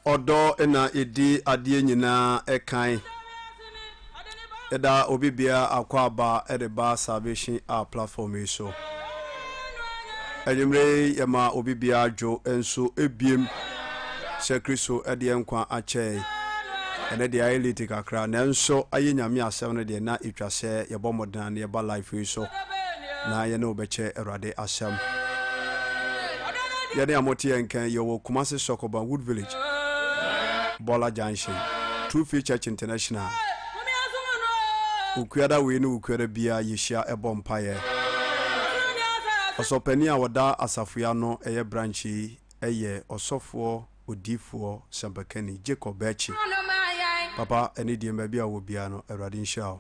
odo na edi adie nyina ekan eda obibia akwaba edeba salvation a platform so enyumre yema obibia jo enso ebiem se Kristo ede enkwa ache ene de ayeliti kakra nanso aye nyame asem no de na etwase yebo modern na yeba life so na ye na obeche erade asem yede amoti enkan yewo Kumasi Sokoba Wood Village Bola Junction True Faith Church International ukuada we ni ukuada bia yeshia ebompaye osopani a wada asafua no eye branchi eye osofo odifo sambakani Jacob Echi papa eni die mba bia wo bia no erade nhia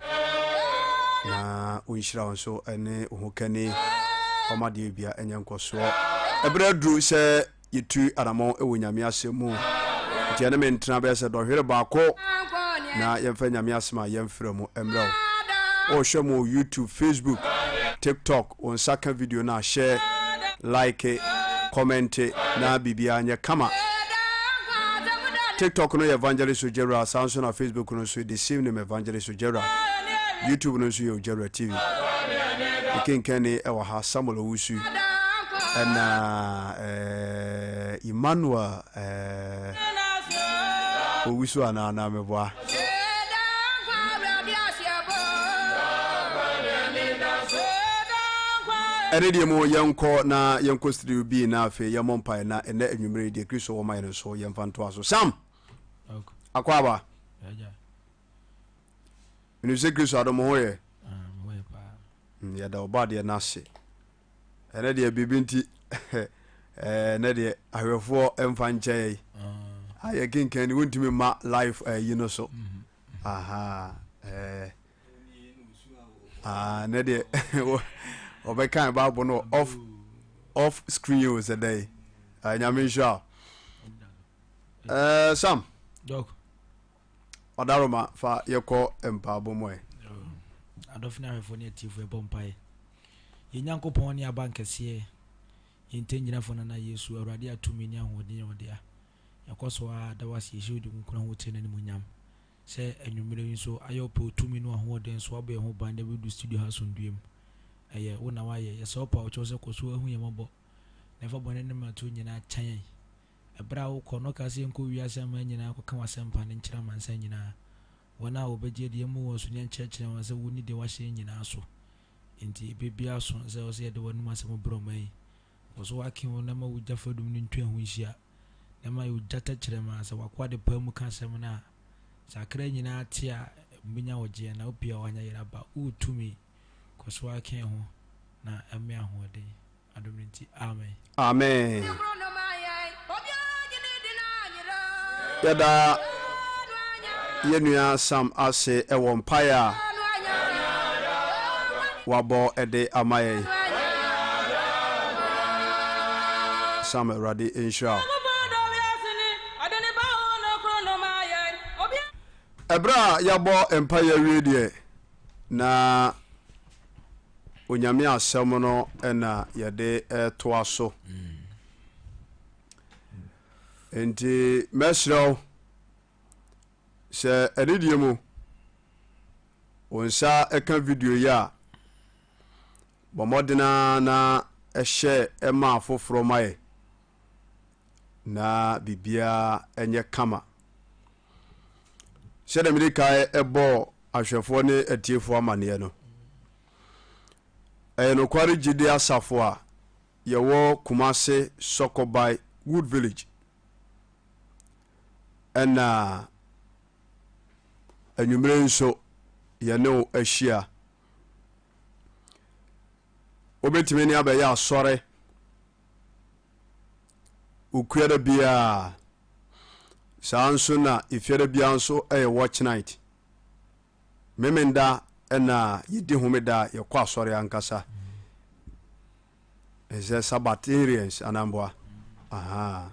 na unhira wonso ene ohokani omade bia enyenkoso ebredru se yitu aramo ewo nyame asemu tiene mentra be se do hwere baako na yemfa nyame asema yemfrɛ mu emrew o hwemo YouTube, Facebook, TikTok on saka video na share, like, comment na bibia anya kama TikTok no Evangelist Ojera, Sunsum na Facebook no so the same name Evangelist Ojera, YouTube no so Ojera TV ikinkani ewa ha Samuel Owusu na Emmanuel Owusu ana meboa eredi mo yanko na yanko studio bi na afi yamompa na ene enwumere de Kristo wo maye so yemfanto aso Sam akwaba inu se Kristo adomo hoye ya da obade na ase ene de bibinti ene de ahwefo emfanche aye kinkan ni wontimi ma life yino so aha ne de obekan Bible no off screen was a day nyame sha Sam dog odaroma fa yeko empabo moe adofina hefo ne tifu e bompai yenyankopon ne abankese yentenyina fo na Yesu awrade atumi ni ahode odia yakoso ada wasi yeshudi kunkura hote na nimunyam se enwumire nso ayopo tumi no ahode nso abo ho bande be studio house nduem eye wona waye yesopa o chose koso ahu yembo na fa bone ne matu nyina chan ebra wo kono kase nko wiase ma nyina akaka wasempa ne nkyira mansa nyina wona obeje de mu wo so ne nkyerkyere wanse woni de wahye nyina so enti bebia so se o se de wonu masem bromai wo so wakin wona ma wugya fadum ne ntwa hu hia na ma wugya ta kyerɛ ma se wakwa de pa mu kasem na sakra nyina atia mbinya woje na opia wanya yeraba utumi koso akin ho na eme ahode adomenti amen amen yada yenua Sam ase ewo mpaya wabo ede amaye Sam erade insha ebra yabo empire radio na onyame asem no na yede toaso enti mesro se edidiemu onsa eka video ya bomodena na ehye ema afoforo maye na bibia enye kama se America ebo ahwefo ne atiefo amane no no kwari jide asafo a yewo Kumasi Sokoba Wood Village ena enwumere nso ye ne ahia obetime ni abeya asore ukuada bia Sunsum na ifiada bia nso watch night memenda ena yidi homeda yakwa asore ankasa eze Sabbatarians anambwa aha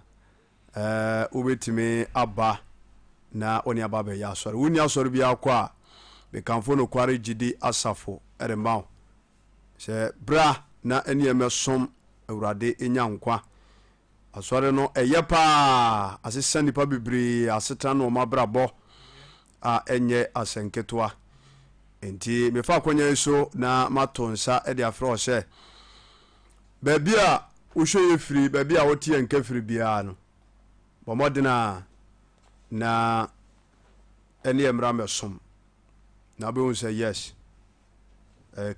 obetime aba na oni aba be ya asore woni asore bia akwa be kanfo no kware jidi asafo eremaw se bra na eni emesom awurade enya nkwa asɔre no ɛyɛ paa asesa nipa bebree aseta no ɔmabrabɔ a ɛnyɛ asɛnketewa nti mefa akwanya so na mato nsa de afrɛ ɔhyɛ baabi a wohwɛ yɛ firi baabi a wote yɛ nka firi biara no bɔmmɔdena na ɛne yɛ mmara mɛsom na wobɛhu sɛ yes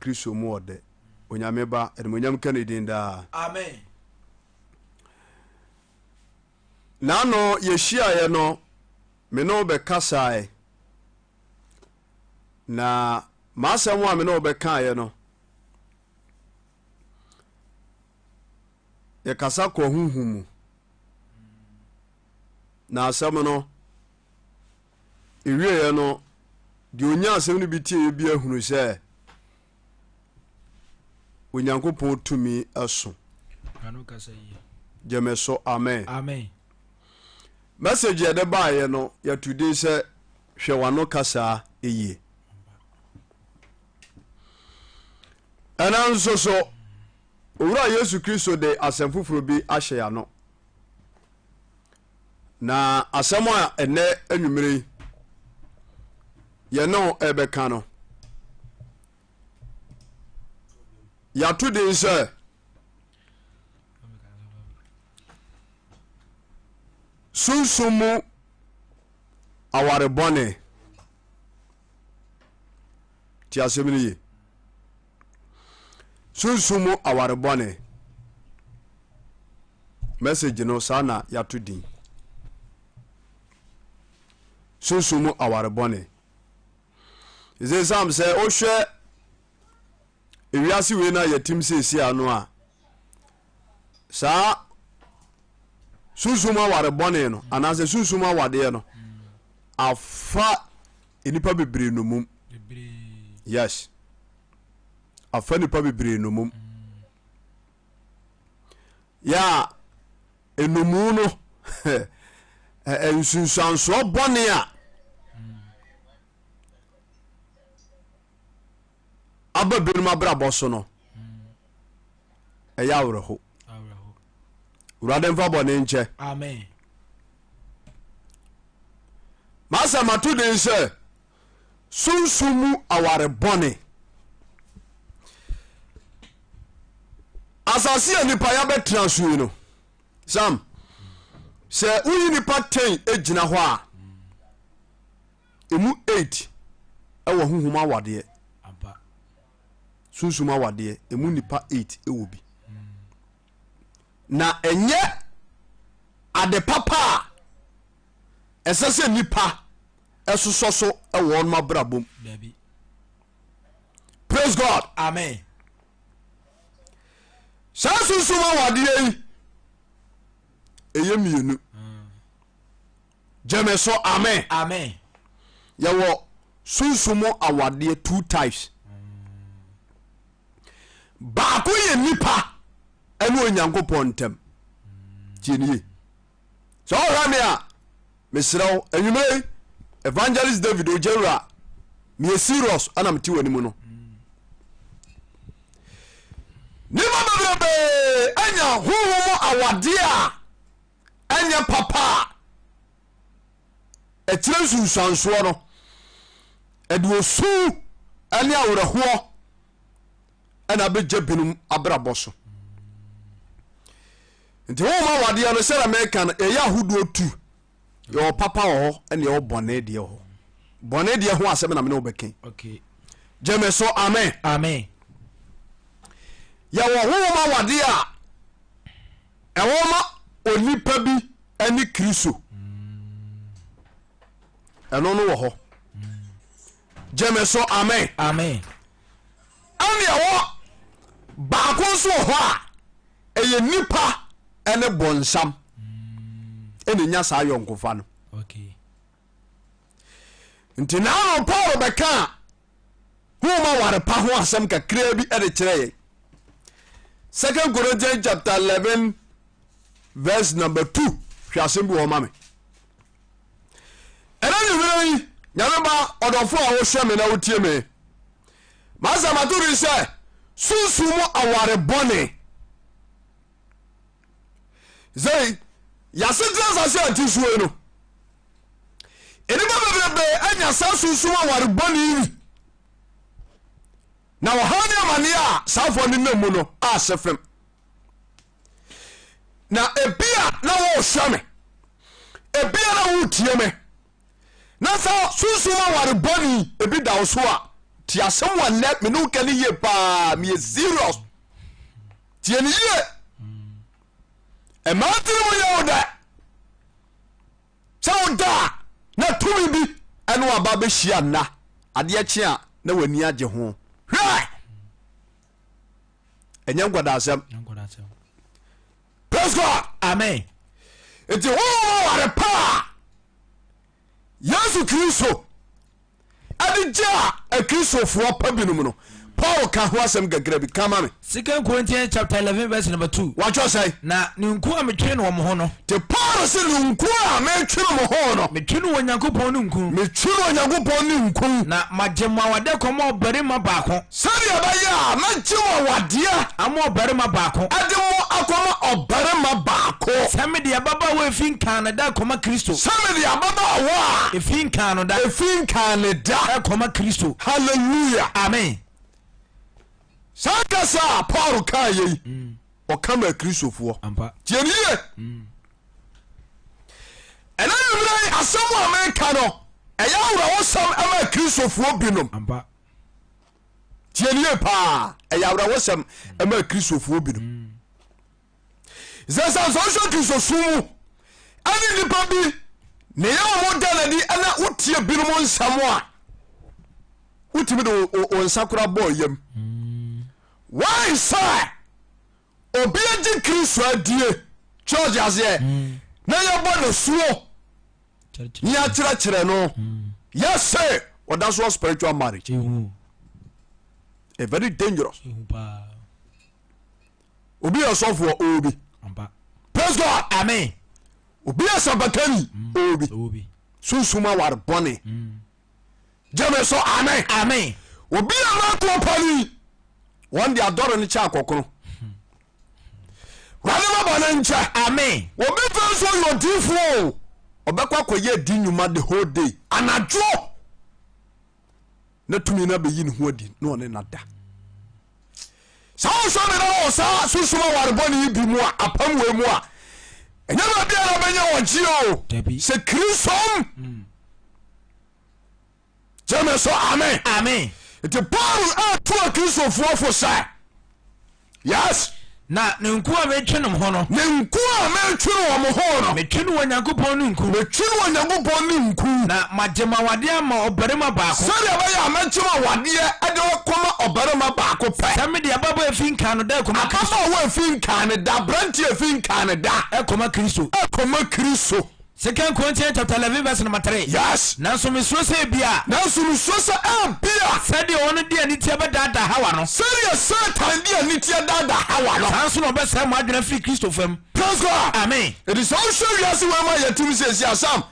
kristo mu ɔdɛ onyame ba ɛnimonyam ka ne din daa amen naano yɛhyiaeɛ no me ne wo bɛkasaeɛ na maasɛm a me ne wo bɛkaeɛ no yɛkasa kɔ honhom mu na asɛm no ɛwieɛ no deɛ onya asɛm no bi tie bi ahunu sɛ onyankopɔn tumi ɛso gyeme so amen amen message yɛde baeɛ no yɛtodi sɛ hwɛ wano kasaa ɛyie ɛna nso so owura yesu kristo de asɛm foforɔ bi ahyɛ yɛano na asɛm a ɛnɛ anwummere yi yɛne ɛbɛka no yɛato den sɛ sunsum mu awarebɔne ti asɛm no ye sunsum mu awarebɔne message no saa na yɛato din sunsum mu awarebɔne ɛsɛ sam sɛ wohwɛ ewiase wei no a yɛtim seesia no a saa sunsum awarebɔne no anaasɛ sunsum awadeɛ no afa nipa bebree nomum yes afa nipa bebree nomum ya enomu no nsunsuansoɔ bɔne a aba binom abrabɔ so no ɛyɛ awerɛho wurade mfa bɔne nkyɛ amen masa mato den sɛ sunsum mu awarebɔne asase a nipa yɛbɛtena so yi no sam sɛ woyi nipa 10 gyina hɔ a ɛmu 8 ɛwɔ honhom awadeɛ sunsum awadeɛ ɛmu nipa 8 ɛwɔ bi na ɛnyɛ ade papa a ɛsɛ sɛ nipa ɛsosɔ so ɛwɔ ɔnom abrabom praise god amen saa sunsum awadeɛ yi ɛyɛ mmienu gyeme so amen amen yɛwɔ sunsum awadeɛ 2 types baako yɛ nipa ɛne onyankopɔn ntam tienie sɛ wohwɛ me a mesrɛ wo anwummere evangelist david ogyewura meyɛ serious ana mete w'anim no nipa bebrebe anya honhom awadeɛ a ɛnyɛ papa a ɛkyerɛ nsunsuansoɔ no ɛde osu ɛne awerɛhoɔ ɛna bɛgya binom abrabɔ so nti honhom awadeɛ no sɛra mɛka no ɛyɛ ahodoɔ tu yɛwɔ papa wɔ hɔ ɛne yɛwɔ bɔne deɛ hɔ bɔne deɛ ho asɛm na mene wobɛka gyeme so amen amen yɛwɔ honhom awadeɛ a ɛwɔ ma onipa bi ɛne kristo ɛno no wɔ hɔ gyeme so amen amen ɛne ɛwɔ baako nso wɔ hɔ a ɛyɛ nipa ɛne bɔnsam ɛne nya saa yɔnkofa no nti naano paul bɛka a honhom aware pa ho asɛm kakraa bi ɛde kyerɛ yɛ 2 Corinthians chapter 11 verse number 2 hwɛ asɛm bi wɔ ma me ɛna nwummerɛ yi nyame ba ɔdɔfo a wohwɛ me na wotie me masamatori sɛ sunsum aware bɔne say yasetra sase atisuo no enipa bebe anya sasusuma ware bɔne na wɔhane amane a saafo ne namu no a sefrem na ebia na wo hwɛ me ebia na wo tie me na sa susuma ware bɔne ebi da wo so a ti asɛm wa net me no kani ye pa me serious tie ne ye e ma tiri mo ye oda so da na tumi bi eno aba be hia na ade akye a na wani agye ho hwɛ enya ngwada asɛm praise God amen enti wo ware pa Yesu Kristo ade gya a Kristofoɔ pa binom no Paul ka ho asɛm gagra bi kama me 2 Corinthians chapter 11 verse number 2 watcho say na ne nku a metwe no ho no te Paul se ne nku a metwe no ho no metwe no Onyankopɔn no nku metwe no Onyankopɔn ne nku na magema wade kɔma ɔbarima baako sɛdeɛ bɛyɛ a magye wadeɛ ama ɔbarima baako ade mo akɔma ɔbarima baako sɛ mede ababa wo efi nkan no da kɔma Kristo sɛ mede ababa wo a efi nkan no da efi nkan ne da kɔma Kristo hallelujah amen saka sa Paul ka yi o kama Kristofoɔ ampa tieniye ɛna yɛmmerɛ asɛm a meka no ɛyɛ awura wosɛm ama Kristofoɔ binom ampa tieniye paa ɛyɛ awura wosɛm ama Kristofoɔ binom zɛsɛ sɔhwɛ Kristosom mu ɛne nipa bi ne yɛ wɔn da n'ani ɛna wotie binom nsɛm a wotumi de o nsakora bɔɔ yam why say obi agye Kristo adie church aseɛ na yɛbɔ no suo ni akyerɛkyerɛ no yes say ɔda so spiritual marriage a very dangerous obi asɔfoɔ obi praise God amen obi asabakani obi sunsuma war bɔne gyeme so amen amen obi anakɔ pani wɔn de adɔre no kyɛ akɔkoro wade ma bɔne nkyɛ amen obi fɛ so yɛ odiifoɔ ɔbɛkɔ akɔyɛ di nnwuma the whole day anadwo na tumi no bɛyi ne ho adi na ɔne nada saa wosɔ me na wɔ saa susuma warebɔne yi bi mu a apam wei mu a ɛnyɛ baabiara bɛnya wɔnkye o sɛ Kristo gyeme so amen amen nti Paul ato a Kristofoɔ fo sɛ yes na ne nku a metwe no ho no ne nku a metwe no wɔ mo ho no metwe no Onyankopɔn no nku metwe no Onyankopɔn ne nku na magyema wade ama ɔbarima baako sɛdeɛ ɛbɛyɛ a mɛkyema wadeɛ ɛde kɔma ɔbarima baako pɛ sɛ mede ababa efi nkan no da kɔma Kristo ababa wo efi nkan ne da branti efi nkan ne da kɔma Kristo 2 Corinthians chapter 11 verse number 3 yes nanso mesuro sɛ bia nanso mesuro sɛ ɛbia sɛdeɛ ɔno de anitia bɛdaadaa Hawa no sɛdeɛ Satan de anitia daadaa Hawa no saa nso na ɔbɛsɛe mo adwene firi Kristo fam praise God amen it is also wiase wɔ ma yɛtumi sɛsi asam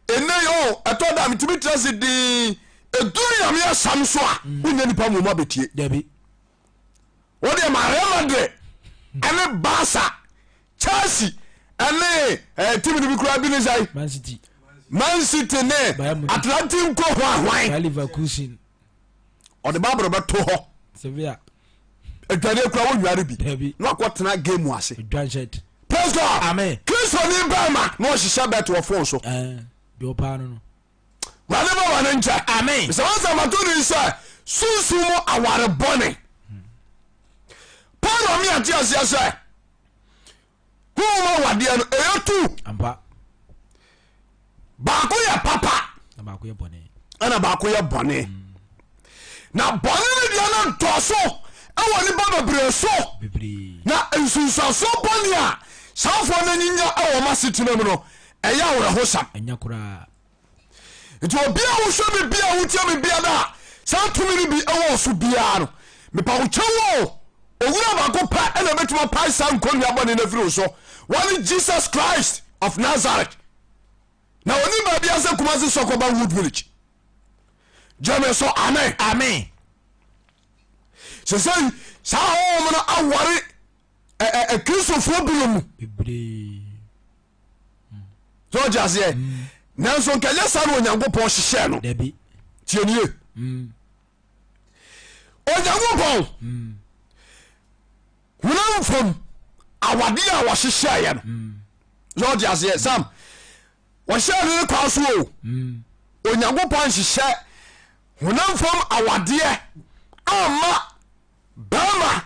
ɛnɛ yɛ ɛtɔ da metumi tena se din ɛduru nyame asam so a wonya nipa mu ma bɛtie dabi wodeɛ Real Madrid ɛne Barca Chelsea ɛne team no bi kura bi ne sai Man City ne Atlantic ko hwan Leverkusen ɔde babro bɛto hɔ Sevilla adwane kura wo nware bi na akɔtena game mu ase praise God amen Kristo ni bɛma na ɔhyehyɛ bet wɔ phone so de ɔpaa no wale ba wane nkyɛ amen sɛ wɔsɛ mato ne sɛ sunsun mu aware bɔne Paul ɔme ate aseɛ sɛ kuma wadeɛ no ɛyɛ tu ampa baako yɛ papa na baako yɛ bɔne ɛna baako yɛ bɔne na bɔne no deɛ no ntɔ so ɛwɔ nipa bebree so na nsunsuaso bɔne a saafoɔ no nyinya ɛwɔ ma setena mu no ɛyɛ awerɛhosam ɛnya koraa nti obia wohwɛ me bia wotia me bia da saa tumi no bi ɛwɔ so biara no mepa wo kyɛ wo owura baako pa ɛna bɛtuma pae saa nkonnua bɔne no afiri wo so wɔne Jesus Christ of Nazareth na oni baabi asɛ Kumasi Sɔkɔba Wood Village gyeme so amen amen sɛsɛi saa hɔm no aware kristofoɔ bilo mu so just here nanso nkanya sa no onyankopon hyehyɛ no debi tienie onyankopon hunam fom awade a wɔhyehyɛ yɛ no so just here sam wɔhyɛ ne kwa so o onyankopon hyehyɛ hunam fom awade ama bama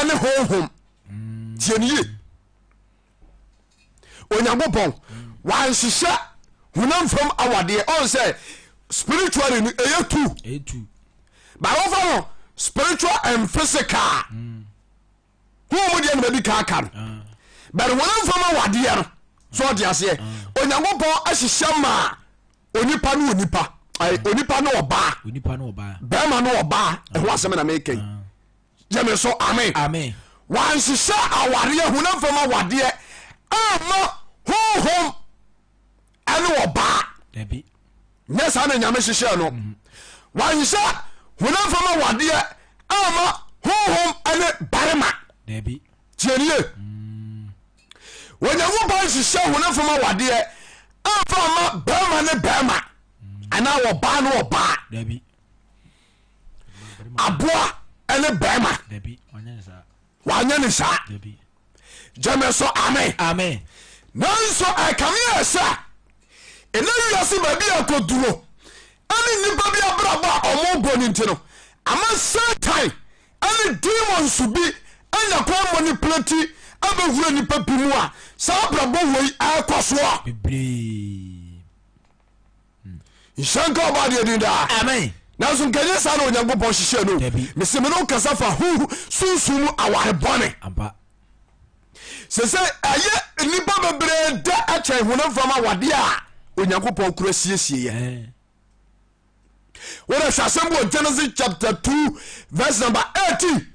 ene honhom tienie onyankopon wanhyehyɛ hunam fom awade on say spiritually no eyetu ba wo fa no spiritual and physical who mo dia no bi ka no but hunam fom awade no so dia se onyankopon ahyehyɛ ma onipa no onipa no oba bema no oba e ho asem na make jeme so amen wanhyehyɛ aware hunam fom awade ama honhom ene oba debi nyɛ saa na nyame hyehyɛ no wanhyɛ hunam fam awade ama honhom ene barema debi tienie onyankopɔn hyehyɛ hunam fam awade ama barema ne barema ana oba ne oba debi aboa ene barema debi wanyɛ ne saa debi gyeme so amen nanso ɛkame yɛ sɛ ɛna wiase baabi akoduro ɛne nnipa bi abrabɔ a ɔmo bɔ ne nti no ama satan ɛne demons bi anya kɔ manipulati abɛwura nnipa bi mu a saa abrabɔ wei ɛkɔ soɔ nhyɛnka ɔba deɛ din daa amen nanso nkanyɛ saa na onyankopɔn hyehyɛ no meseme no kasa fa sunsum mu aware bɔne sɛ ɛyɛ nnipa bebree da akyɛn honam fam awade a onyankopɔn kura siesie yɛ wọ́n ṣe asɛm wɔ Genesis chapter 2 verse number 18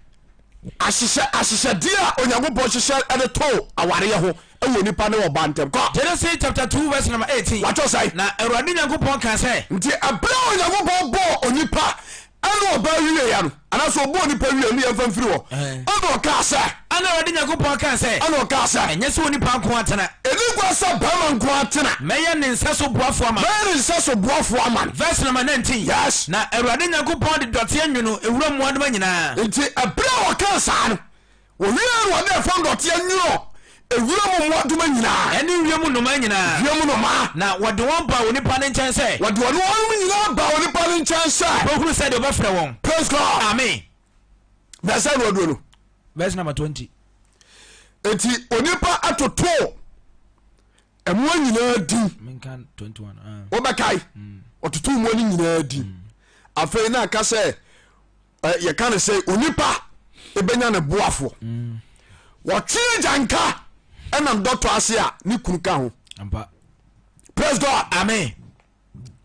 ahyehyɛdeɛ a onyankopɔn hyehyɛ ɛde to awareɛ ho ɛwɔ nipa ne ɔba ntɛm kɔ Genesis chapter 2 verse number 18 watɔ sɛ na Awurade Nyankopɔn ka sɛ nti ɛberɛ a onyankopɔn bɔɔ onipa ɛne ɔba wieɛ no anaasɛ ɔbɔɔ onipa wie no yɛmfa mfiri hɔ ɛne ɔkaa sɛ ana Awurade Nyankopɔn ka sɛ ɛne ɔkaa sɛ ɛnyɛ sɛ onipa nko atena ɛni kwa sɛ bɛrima nko atena mɛyɛ ne nsa so boafoɔ ama mɛyɛ ne nsa so boafoɔ ama no verse number 19 yes na Awurade Nyankopɔn de dɔteɛ nwono ewura mmoadoma nyinaa nti ɛberɛ a wɔkaa saa no wɔwie no wɔde ɛfam dɔteɛ nwono ewura mu mmoadoma nyinaa ɛne wiem nnoma nyinaa wiem noma na wɔde wɔn ba onipa ne nkyɛn sɛ wɔde wɔne wɔn nyinaa ba onipa ne nkyɛn sɛ wɔhunu sɛ deɛ ɔbɛfrɛ wɔn praise God amen verse no ɔduro no verse number 20 enti onipa atoto ɛmoa nyinaa din menka 21 wobɛkae ɔtoto mmoa no nyinaa din afei na aka sɛ yɛka ne sɛ onipa ɛbɛnya ne boafoɔ wɔtwee gyanka ɛnam dɔtɔ ase a ne kunu ka ho ampa praise God amen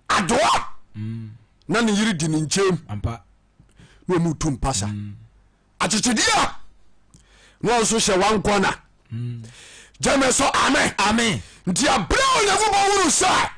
adoa na ne yere di ne nkyɛm ampa na ɔmu tu mpasa akyekyedeɛ a na ɔnso hyɛ wankɔna gyeme so amen nti aberɛ a onyankopɔn woro sɛ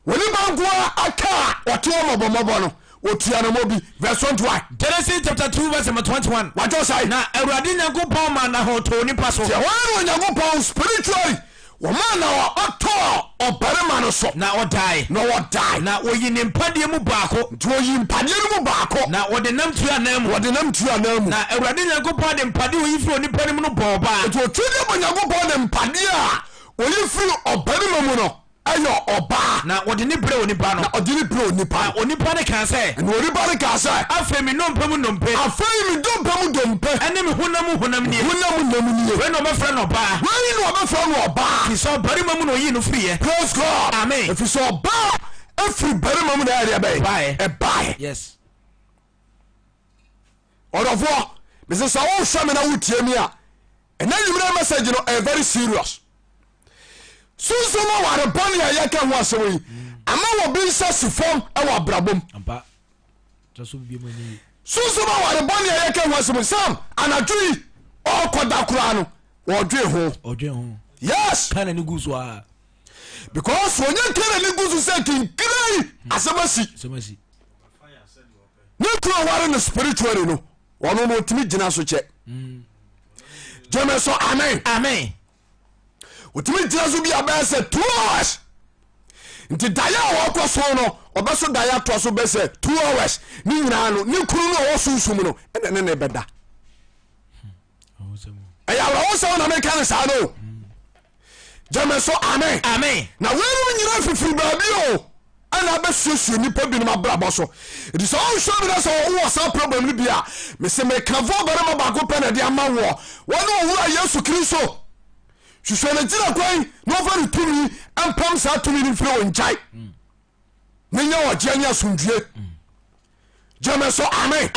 wɔnipa nkoa aka a ɔte wɔ mɔbɔmmɔbɔ no otua no mɔbi verse 21 Genesis chapter 2 verse number 21 watɔ sae na Awurade Nyankopɔn ma na hɔtɔ nipa so sɛ wɔne onyankopɔn spiritually wɔma na ɔtɔɔ ɔbarima no so na ɔdae na wɔdae na wɔyi ne mpadeɛ mu baako nti wɔyi mpadeɛ no mu baako na wɔde nam tua nan mu wɔde nam tua nan mu na Awurade Nyankopɔn de mpadeɛ oyi firi onipa no mu no bɔ ɔbaa nti ɔtwede bɔ onyankopɔn de mpadeɛ a wɔyi firi ɔbarima mu no ɛyɛ ɔbaa na wɔde ne brɛ onipa no na ɔde ne brɛ onipa na onipa no kaa sɛ na onipa no kaa sɛ afei me nnompe mu nnompe afei me dompa mu dompe ɛne me honam nie honam nam nie wei na ɔbɛfrɛ no ɔbaa wei na ɔbɛfrɛ no ɔbaa fi sɛ ɔbarima mu na ɔyii no firiɛ praise God amen ɛfiri sɛ ɔbaa ɛfiri barima mu na ɛdeɛ bɛyɛ ɛbaɛ yes ɔdɔfoɔ mesɛ sɛ wohwɛ me na wotie mi a ɛna nwummerɛ message no ɛyɛ very serious sunsum aware bɔne a yɛka ho asɛm yi ama wɔ bi nsa si fam ɛwɔ abrabom sunsum aware bɔne a yɛka ho asɛm sam anadwo yi ɔkɔda koraa no wɔdwe ho yes because wɔnyɛ kana ne gu so sɛ kinkira yi asɛm asi ne kuro ware no spiritually no ɔno no ɔtumi gyina so kyɛ gyeme so amen otimi gyina so bi abɛsɛ 2 hours nti daeɛ a wɔkɔ so no ɔbɛso daeɛ atoa so bɛsɛ 2 hours ne nyinaa no ne kunu no ɔwɔ sunsum no ɛne ne bɛda ɛyɛ awerɛwo sɛ wo na meka ne saa no gyeme so amen na wɔnom nyina fifiri baabi o ana bɛsuasua nipa binom abrabɔ so ɛti sɛ ɔnhwɛ bi na sɛ wɔwɔ saa problem no bi a mesɛ mekafo barima baako pɛ na de ama woɔ wɔne ɔwura yesu kristo hwehwɛ no gyina kwan na ɔfa no tumi mpam saa tumi no mfiri wo nkyɛe ne nyɛ wɔgyeɛ nyɛ asomdue gyeme so amen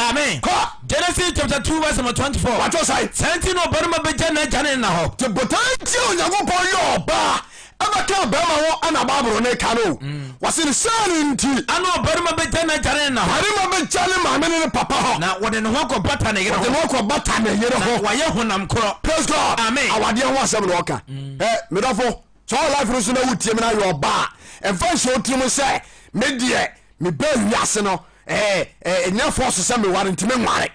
Genesis chapter 2 verse number 24 watɔ sae santi no ɔbarima bɛgya na agya ne nna hɔ nti botan ntia onyankopɔn yɛ ɔbaa ɛbɛka bɛrima hɔ ana baaboro ne ka no wɔse ne saa no nti ana ɔbarima bɛgya na agya ne nna hɔ barima bɛgya ne maame ne ne papa hɔ na wɔde ne ho akɔbata ne yere de hɔ ne kɔbata ne yere hɔ wɔyɛ honam korɔ praise God Amen. awadeɛ ho asɛm na ɔka medɔfo sɛ ɔ life no so na wotie me no ayɛ ɔbaa ɛmfa nhyɛ wo tirim sɛ medeɛ meba wiase no ɛnya force sɛ meware nti menware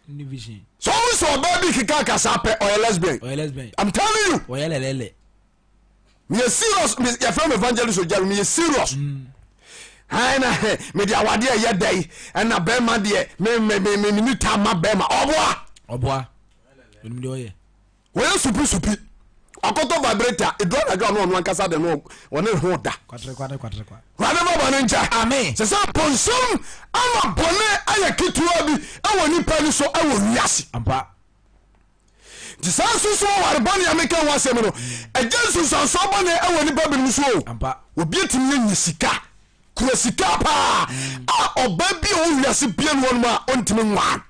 New vision sɛ ɔmo sɛ ɔbaa bi keka kasa pɛ ɔyɛ lesbian I'm telling you wɔyɛ lɛlɛlɛ meyɛ serious yɛfrɛ me evangelist ogyaro meyɛ serious na mede awadeɛ ɛyɛ dɛn ɛna bɛrima deɛ meni ta ma bɛrima ɔboa onim deɛ ɔyɛ wɔyɛ supi ɔkɔtɔ vibrator ɛdura nadwa no ɔno ankasa de no ɔne ho da kwatere rade ma bɔne nkyɛ amen sɛ sɛ bɔnsɛm ama bɔne ayɛ ketewa bi ɛwɔ nipa ni so ɛwɔ wiase ampa nti saa nsuso ware bɔne a meka ho asɛm no ɛgya nsusuansoɔ bɔne ɛwɔ nipa binom so o ampa obi atumi yɛ nya sika kura sika paa a ɔba bi a ɔwiase bia no wɔnom a ɔntimi nwaa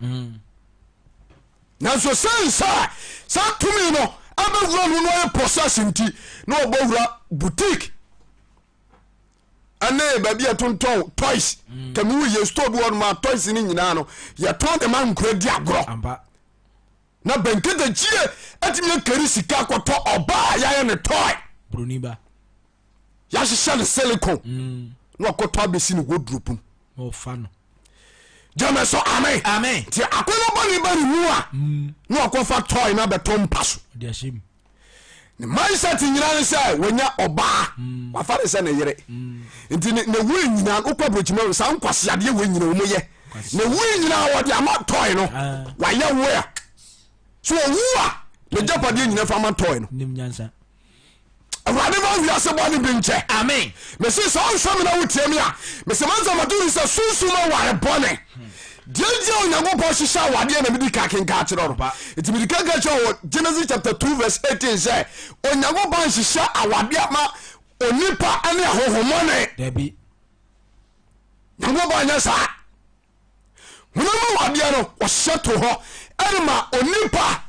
nanso sɛnsa saa tumi no abɛwura no no ayɛ process nti na ɔbɛwura boutique ɛne baabi yɛtontɔn toys kamiwo yɛ store bi wɔnom a toys no nyinaa no yɛtɔn de ma nkura di agorɔ ampa na bɛnkɛda kyie atumi akari sika akɔtɔ ɔbaa yɛayɛ ne toy broni ba yɛahyehyɛ ne silicon na ɔkɔtɔ abɛsi ne wardrobe mu ɔfa no gyeme so amen nti akɔnɔ bɔne ba ne mu a na ɔkɔfa toy na bɛtɔ mpa so ɔde ahyɛ mu ne mindset nyina ne sɛ wɔnya ɔbaa wafa ne sɛ ne yere nti ne wuri nyina wokɔ abrɔkyima saa nkwaseadeɛ wɔ nyina wɔmu yɛ ne wuri nyina wɔde ama toy no wayɛ wea so ɔwu a ne gyapadeɛ nyina fa ma toy no nim nyansa awurade ma wiase bɔne bi nkyɛ amen mese sɛ ɔnhwɛ me na wotie me a mese mansamadori sɛ sunsum aware bɔne deɛgyea onyankopɔn hyehyɛ awadeɛ na medi ka kenka kyerɛ no nti medi ka kyerɛ wɔ Genesis chapter 2 verse 18 sɛ onyankopɔn hyehyɛ awadeɛ ma onipa ne ahohomɔne dabi nyankopɔn nyɛ saa honam awadeɛ no ɔhyɛ to hɔ ɛne ma onipa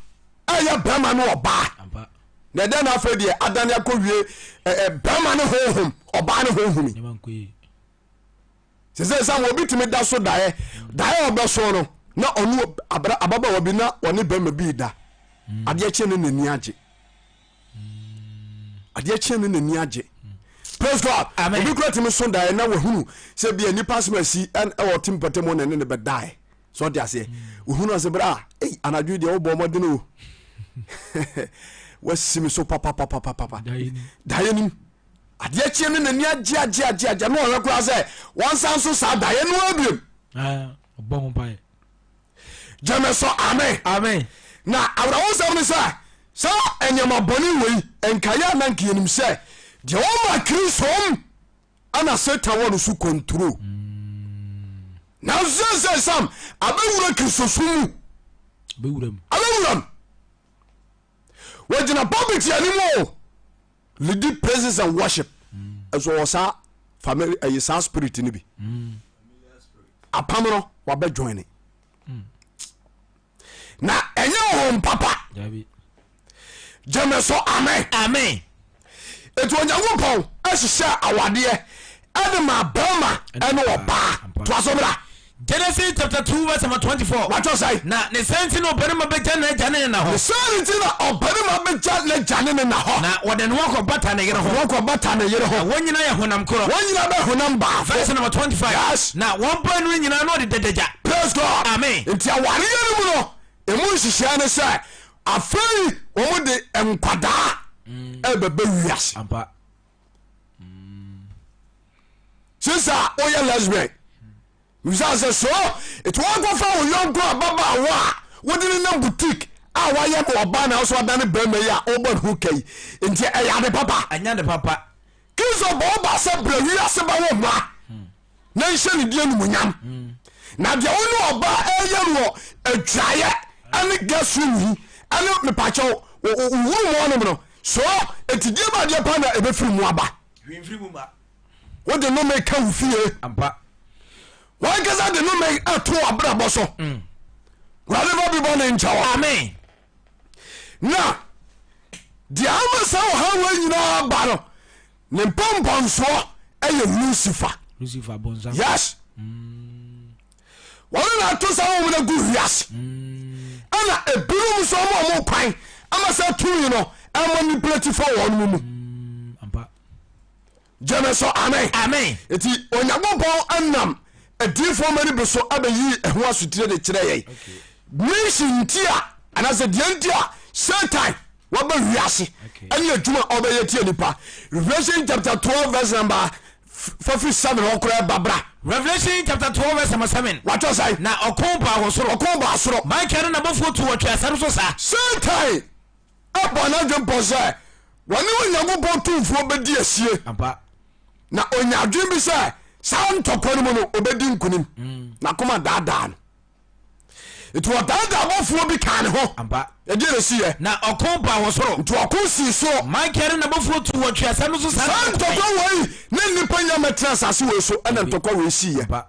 ɛyɛ bɛrima ne ɔbaa ampa na ɛdɛ na afei deɛ adane akɔwie bɛrima ne honhom ɔbaa ne honhomi nyama nkɔyi sɛ sɛ wɔbi tumi da so daeɛ ɔbɛso no na ɔno ababaawa bi na ɔne bɛrima bi da adeɛ kyɛ no n'ani agye praise God obi kura tumi so daeɛ na wahunu sɛ bia nipa asɛm asi ɛwɔ tem pɛtɛ mu na ne ne bɛdaeɛ sɛ ɔde aseɛ ohunu asɛ berɛ a anadwo deɛ wobɔ mmɔden o wasimi so papapapapapa daeɛ nim adeɛ kyɛ no n'ani agye na ɔhwɛ koraa sɛ wɔnsa nso saa daeɛ no abiom ɔbɔ ho mpaeɛ gyeme so amen na awerɛwo sɛm ne sɛ sɛ ɛnyɛma bɔne wei ɛnkaeɛ ana nkayɛnim sɛ deɛ wɔma kristoom ana satan wɔ no so kontrol nanso sɛ sam abɛwura kristosom mu abɛwura m wɔgyina pulpit anim o lead praises and worship ɛso wɔ saa family ɛyɛ saa spirit no bi apam no wabɛjoine na ɛnyɛ wɔn papa gyeme so amen ɛti onyankopɔn ahyehyɛ awadeɛ ɛde ma bɛrima ɛne ɔbaa toa so bra Genesis chapter 2 verse 24 watɔ sɛe na ne sɛnti no ɔbarima bɛgya na agya ne na hɔ sɛne nti na ɔbarima bɛgya ne gya ne na hɔ na wɔde ne ho akɔbata ne yere ho wɔkɔbata ne yere hɔ wɔn nyinaa yɛ honam korɔ wɔn nyinaa bɛ honam baafo verse number 25 yes na wɔn bɔ no nyinaa na ɔde dadagya praise God amen nti awareɛ no mu no ɛmu nhyehyɛ ne sɛ afei omo de enkwada ebebe wiase ampa sisa oya lesbian musa say so it won go fa o young girl baba wa wodi na boutique a wa ye no oba na so da ne brema ya oba hu kai nti eya de papa anya de papa kiso bo ba se bra wiase ba wo ma na nhye ne die nu munyam na de wo no oba eya no atwaye ane gasu ni ane me pacho wo mo no so etidie ba de pa na ebe firi mu aba hwimfiri mu ba wo de no me ka wo fie ampa wọ́n kẹsà de no me ato abrabọ so wọ́n bá bí bọ́ ní nkyɛn amen na di ama sa ọha wọ́n nyinaa ba no ne mpọmpọnsoɔ ɛyɛ Lucifer bonza yes wọ́n na ato sa wọ́n na gu wiase ɛna ebinom nso ɔmo kwan ama sa tu yi no ɛmo ni plati fɔ wɔn mu ampa gyeme so amen eti Onyankopɔn anam adifo mani be so abayi eho asotire de kire yey mission ntia anase de ntia Satan waba wiase ene adwuma obeye tie nipa Revelation chapter 12 verse number 57 okura babra Revelation chapter 12 verse number 7 what was I na okomba soro Michael na bofo tu watwa asare so sa Satan abona dwempo se woni Onyankopɔn tumfo bedi asie ampa na onyadwen bi se san tokoro mu no obedi nkunim na koma daadaa no etu daadaa bofuo bi kan ho ampa e die resiye na okomba wo soro ntu okosi so Michael na bofo tu watwa asare so sa san tokoro wei ne nipa nya metra asase we so ena tokoro we siye ampa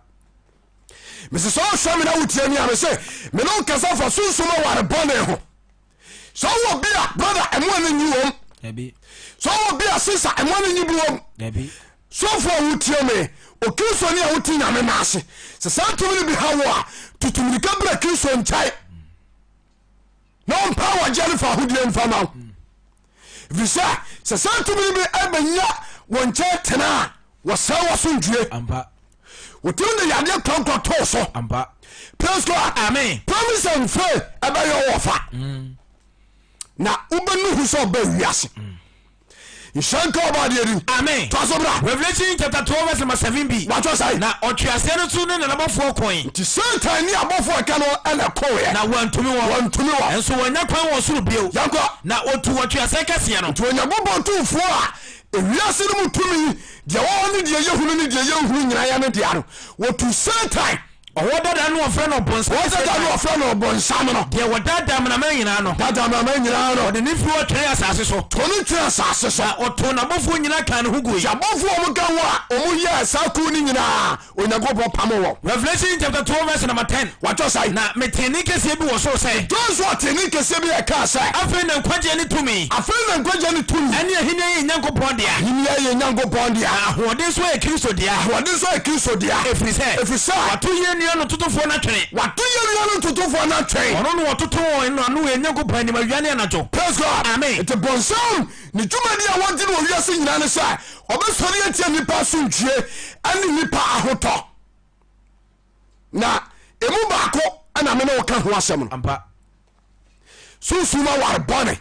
mese so so me na wutie mi ame se me no kasa fa Sunsum ware bɔne ho so wo bia brother emo na nyi wom ebi so wo bia sister emo na nyi bi wom ebi so for wutie me o kristo ni a wuti nyame na ase se santumni bi hawo a tutumrika bra kristo nchai no power Jennifer hudie mfama visa se santumni bi abanya wonche tena wasawa sondue ampa wotim ne yade tonto to so ampa praise God amen promise and faith abayo wofa na ubenu hu so ba wiase Inshanka obadi edi amen twasobra Revelation chapter 12 verse number 7b what was I na otwase no tu ne na bofo koin ti Satan ni abofo ka no ele kowe na wantumi wo enso wanya kwan wo soro bio yanko na otu otwase kase no to Onyankopɔn tumfo a ewiase no mutumi de wo ne de yehunu ne de yehunu nyina ya ne de aro wotu Satan owo dada no ofre no bonsa wo dada no ofre no bonsa no de wo dada na man nyina no dada na man nyina no de ne fi wo twere asase so to ne twere asase so oto na bofo nyina kan ho goyi ya bofo mo kan wa omo ye saku ni nyina Onyankopɔn pamo wo Revelation chapter 12 verse number 10 what was I na meteni kese bi wo so say those what ni kese bi e ka say afi na nkwaje ni tumi ene ahine ye Nyankopɔn dia hini ye Nyankopɔn dia ahode so ye Kristo dia ahode so ye Kristo dia efrise wato ye nua no totofo na twene wato ye nua no totofo na twene ono no wototo no anu ye Nyankopɔn ni mawiane anajo praise God amen it bonsam ni dwumadi a wonti no wiase nyina ne sa obesori atia nipa so ntwie ani nipa ahoto na emu baako ana me no ka ho asɛm no ampa Sunsum ware bɔne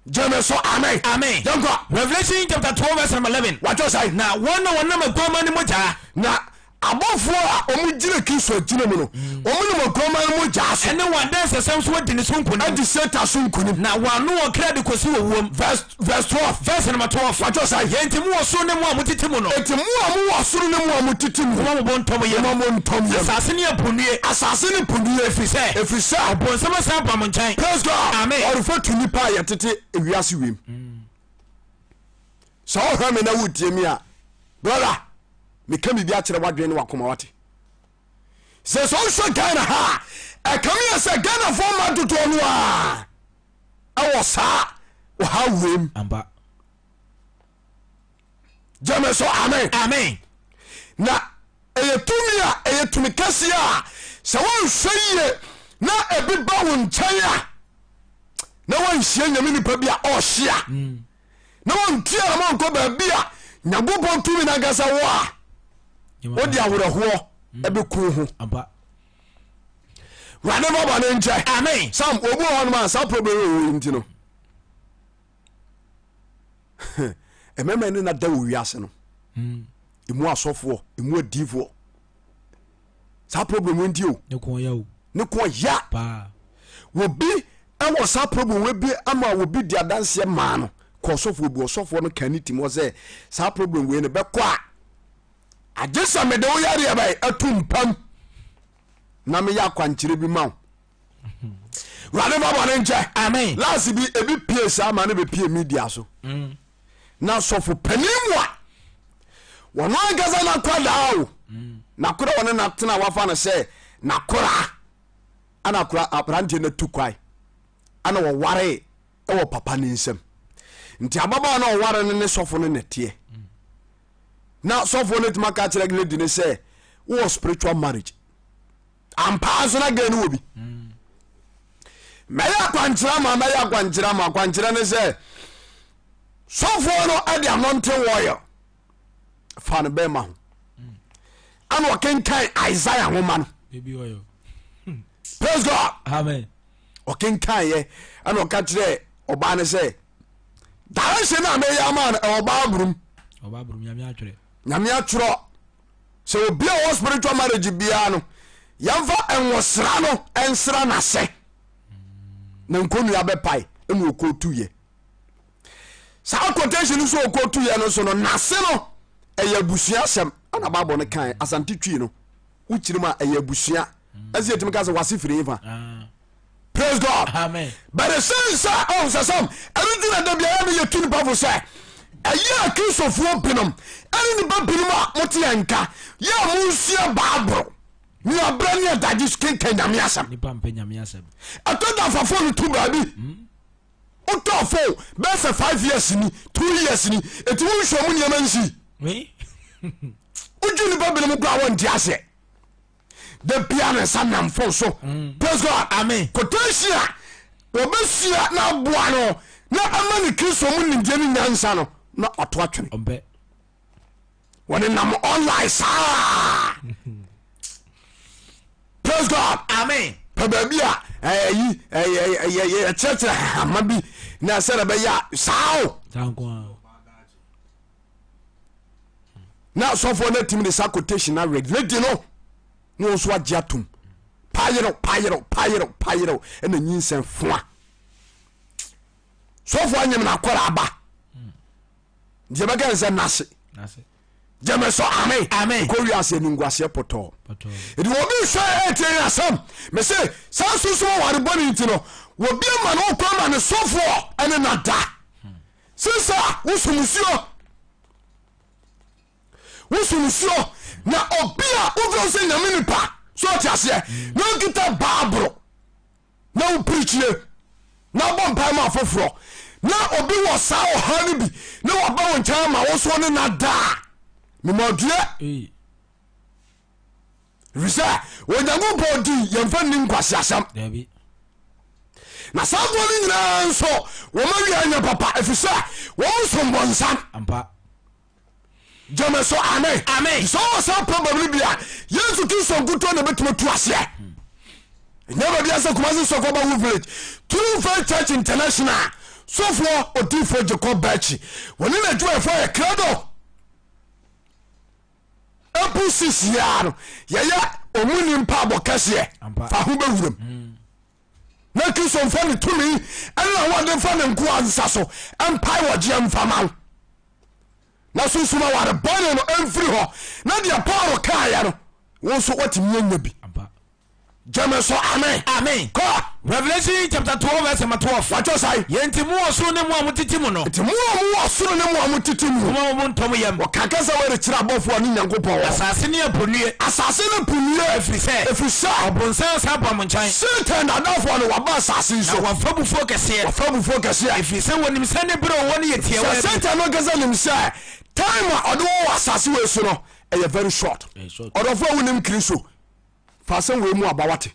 jeme so amen yanko Revelation chapter 12 verse 11 what was I na wona magoma ni moja na abofo a omu gire Kristo gine mu no omu ne magoma ni moja so ene wanda sesem so wadi ni so nkoni adi Satan so nkoni na wanu wo kra de kosi wo wom verse 12 verse number 12 what was I yenti mu wo so ne mu amutiti mu no enti mu wo soro ne mu amutiti mu mo bo ntom ye mo ntom ye asase ne aponue efrise obonsama sa pa mo nkyɛn praise God amen or for to nipa ye tete ewiase wem so ho hwɛ me na wutie mi a brother me ka mi bi a kyerɛ wadwen ne wakoma wate se so hwɛ Ghana ha e kam ye se Ghana fo ma toto no a awo sa wo ha wem amba jame so amen na eye tumi kase a se won hwɛ ye na ebi ba wo nkyɛn a na won hye nyame nipa bi a ɔhye a na won tia ma nko ba bi a Nyankopɔn tumi na gasa wo a odi aworoho ebe ku ho amba rade ma bɔne nkyɛ amen sam obu hɔ no ma sa problem wo nti no ɛmɛma ne na da wo wiase no emu asɔfoɔ emu adiifoɔ sa problem wo nti o ne ko ya wobi ɛwɔ sa problem we bi ama wobi di adanseɛ maa no kɔ ɔsɔfoɔ bi ɔsɔfoɔ no kan ne tim hɔ sɛ sa problem we ne bɛkɔ a agye sɛ mede wo yareɛ bɛi atu mpam na meyɛ akwankyerɛ bi ma wo wurade ma bɔne nkyɛ amen last bi ebi pie saa ma ne bɛpie media so na sɔfo panim a wɔno ankasa nakora daa o nakora wɔne natena wafa no sɛ nakora ana kora aberanteɛ no tu kwae ana wɔware ɛwɔ papa ne nsɛm nti ababaa na ɔware no ne sɔfo no nɛteɛ na sɔfo no tuma ka kyerɛ ne di ne sɛ wowɔ spiritual marriage ampaa so na ga ne wɔ bi mɛyɛ akwankyerɛ ma akwankyerɛ ne sɛ sɔfoɔ no ade anointing oil fa no bɛma ho ana ɔkenkan Isaiah nwoma no praise God amen ɔkenkan ana ɔka kyerɛ ɔbaa no sɛ direction a mɛyɛ ama no ɔbaa burum nyame atwerɛ sɛ obi a wɔ spiritual marriage biara no yɛmfa ɛnwɔsra no ɛnsra n'asɛ na nkonnua bɛpae ɛna ɔkɔtuyɛ saa quotation so ɔkɔtuyɛ no so no n'ase no ɛyɛ abusua asɛm ana Bible no kan asante twi no wokyiri mu a ɛyɛ abusua ɛsɛ yɛtumi ka sɛ wase firi fa praise God amen but the sense sɛ sam ɛno nti na da biara no yɛtu nipa fo sɛ ɛyɛ a kristofoɔ binom ɛne nipa binom a mote yɛ nka yɛ a monsua Bible ne abrɛ ne adagye kenka nyame asɛm ɛtɔ da afafo no to baabi wotɔ fo bɛsɛ 5 years ni 2 years ni ɛti wonhwɛ mu nneɛma nsi wodwe nipa binom kɔ a wɔnte aseɛ da bia ne nsa namfo so praise God amen kotahyia a wɔbɛsua na aboa no na ama ne kristo mu nimdeɛ ne nyansa no na ɔto atwene wɔne nam online saa praise God amen pɛ baabi a yɛkyerɛkyerɛ hama bi na sɛde bɛyɛ a saa o na sɔfoɔ no atimi de sa quotation na ready no na wo nso agye atom payerɛw ɛna nyinsɛn foa sɔfoɔ anyem no akɔra aba deɛ bɛka ne sɛ nase gyeme sɔ amen kɔwi ase aninguaseɛ pɔtɔɔ ɛdi wɔbi hwɛ ɛtiɛ asɛm me se saa susu ware bɔne nti no wɔbi ama no wokɔ ma ne sɔfoɔ ɛne nada sisa wosomsuo na obi a wofrɛ sɛ nyame nipa so ɔte aseɛ na wokita Bible na wo preachie na wobɔ mpae ma afoforɔ na obi wɔ saa ɔha no bi na waba wo nkyɛn ma wo so ne nadaa memadua ɛfisɛ onyankopɔn di yɛmfa nni nkwase asɛm na saa foɔ no nyinaa nso wɔma wia nya papa ɛfisɛ wɔn som bɔnsam gyeme so amen sɛ wɔ saa problem no bia yesu kristo nkutɔ na bɛtumi tu aseɛ ɛnyɛ baabi asɛ Kumasi sɔfoɔ ba wo village True Faith Church International sɔfoɔ odifoɔ Jacob Bachi wɔne na adwumayɛfoɔ yɛ krado ɛpu sisiaa no yɛyɛ ɔmu ni mpa abɔ kɛseɛ fa ho bɛwuram na kristo mfa ne tumi ɛna wɔde fa ne nko ansa so ɛmpae wɔgyeɛ mfama wo na sunsum aware bɔne no ɛmfiri hɔ na deɛ Paul kaeɛ no wo nso watumi anya bi gyeme so amen kɔ Revelation chapter 12 verse 12 watwɛ sae yɛnti mu wɔ soro ne mu a motete mu no nti mo a mowɔ soro ne mo a motete mu mo mo ntɔm yam wɔkaka sɛ wɔrekyerɛ abɔfoɔ ne Nyankopɔn wɔ asase ne aponue asase no punue ɛfiri sɛ ɔbonsam sa ba mo nkyɛn Satan dadafoɔ no waba asase yi so wɔfa bufuo kɛseɛ ɛfiri sɛ wɔnim sɛ ne berɛ ɔwɔ ne yɛ tiɛwɔ Satan no kasa nim sɛ time a ɔde wɔwɔ asase wei so no ɛyɛ very short ɔdɔfoɔ a wonim Kristo fa asɛm wei mu aba wate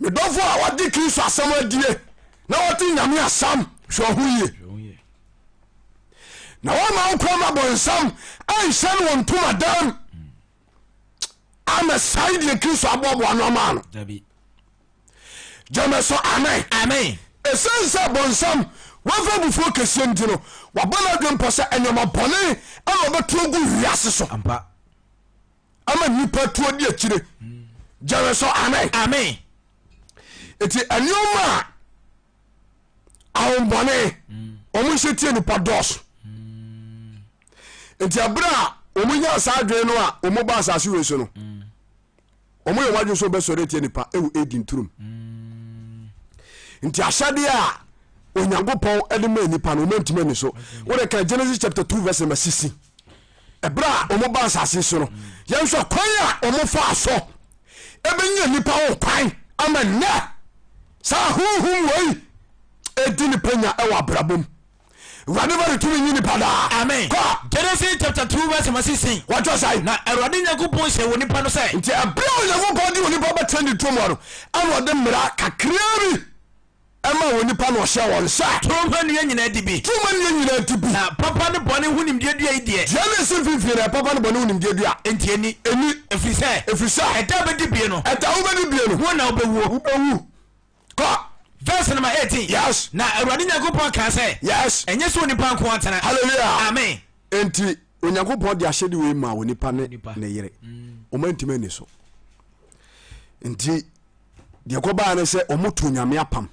medɔfoɔ a wɔde Kristo asɛm adie na wɔte nyame asɛm hwɛ ho yie na wɔma wo kɔ ma bɔnsam anhyɛ no wɔ ntoma dam ama sai de Kristo abobo no ma no dabi jame so amen amen esense bonsam wafa bufo kese ndi no wabana dwempo se enyoma bɔne ama beto gu wiase so ampa ama nipa to di akire jame so amen amen eti enyoma awon omu hyetie nipa dos enti abra omu nya asadwe no a omu ba asase we so no omu ye wadwe so be sore tie nipa ewu edin turum enti ahyade a onyankopɔn ede ma nipa no mantima ni so wode ka Genesis chapter 2 verse 16 ebra omu ba asase so no yen so kwan a omu fa so ebenya nipa wo kwan ama ne sa huhum wei edi nipa nya ewa brabom whatever to me nipa da amen Genesis chapter 2 verse 16 what was I na erode nyankopɔn hye wo nipa no sɛ nti ebra onyankopɔn di wo nipa ba tani tomoro ama de mra kakra Emma when you pan or shower on side. Too many DB. Too many DB. Papa the bonny who him did the idea. Jealous if you Papa the bonny who did ya. And any if you say, a double dipiano, at the over one now be woo. Verse number 18. Yes. Now a running Yakupo can say, yes, and yes, when you pan quantana. Hallelujah. Amen. And when you go upon the shady way, ma when you pan it, ne Omentimeni so. Indeed, the Yakoba say, Omotu Yamiapam.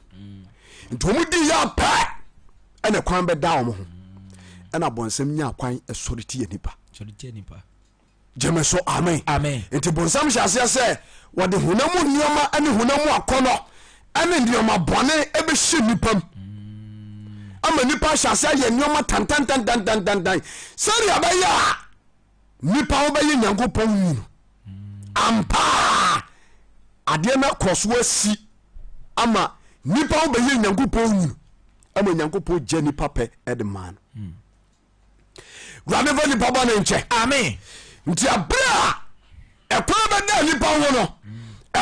Ntomu di ya pa ene kwan be da omo ho ena bonsam nya kwan esoriti nipa jeme so amen amen enti bonsam hyase se wode hunamu nioma ene hunamu akono ene nioma bone ebe hye nipam ama nipa hyase ye nioma tantantantantantan seri abaya nipa wo be ye nyankopon nyinu ampa ade na kroso asi ama nipa wo be ye nyankopon nyinu ama nyankopon je nipa pe edman grade va nipa ba na nche amen nti abra ekwa be da nipa wo no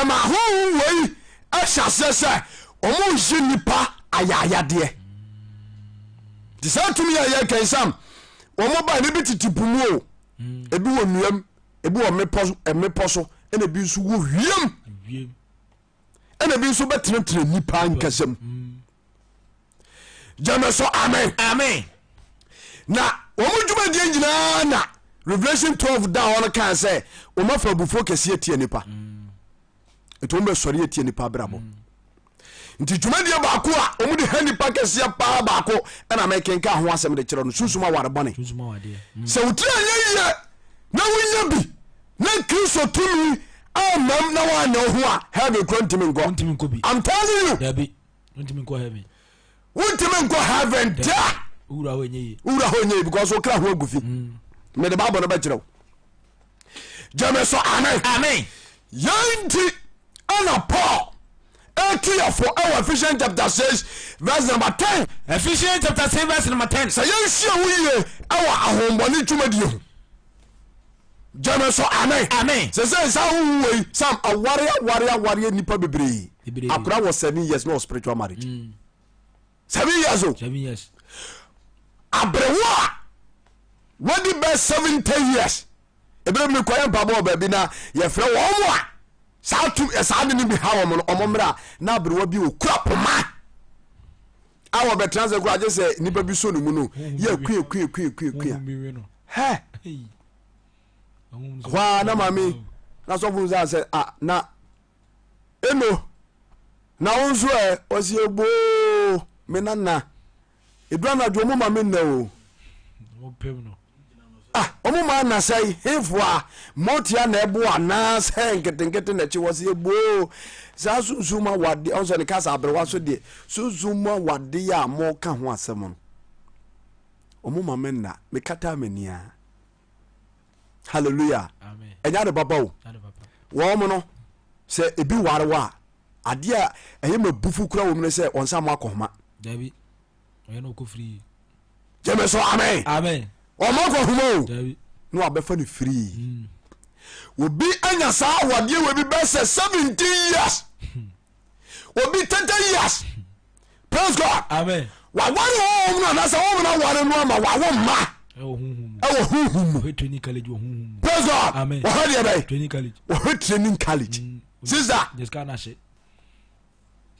ema ho wei ahyase se omo je nipa ayayade di sa tumi ya kensam omo ba ne bititipu mu o ebi wo nuam ebi wo mepo so ena bi nso wo hwiem ena bi nso betenetene nipa nkasem jame so amen amen na omo djuma die nyina na Revelation 12 down on kan say o ma fa bufo kese etie nipa eto mbe sori etie nipa brabo nti djuma die ba ko a omo de ha nipa kese pa ba ko ena mekenka ho asem de kire no susuma ware bone se utira ye na wunya bi na Kristo tumi amam na wa na ho a have a quantum go I'm telling you dabi untimi ko heaven untimi ko heaven da ura honye because o kra ho agufi me de babo no ba kire jame so amen amen yanti ana Paul for our Ephesians chapter 6 verse number 10 Ephesians chapter 6 verse number 10 say yansia wiye our ahomboni twumadie jame so amen say sa we sam aware nipa bebre akura was 7 years no spiritual marriage 7 years old 7 years abrewa what the best 17 years ebere mi koyan pabo baby na ye frɛ wo mo a sa tu sa ne bi ha wo mo omomra na abrewa bi okura poma awo be transe kura je se nipa bi so no mu no ye kue he wa na mami na so fu za se ah na eno na unso osi egbo me nana edura na dwo mo mami na o omo ma na say hefwa motia na ebo ana say nketenkete na chi wose egbo za susuma wade onso ne kasa abrewa so de susuma wade ya mo ka ho asem no omo ma me na me kata mania hallelujah amen enya de baba o wo mo no se ebi warewa ade a eye mabufu kura wo me se onsa ma akoma dabi oye no ko free jeme so amen o ma ko humo dabi no abefa ni free obi anya sa wade we bi be 17 years obi 30 years praise God amen wa ware wo no na sa wo na ware no ma wa wo ma ɛwɔ huhum training college wɔ huhum praise God amen wɔ hɔ deɛ bɛyɛ training college training college sister just kana hye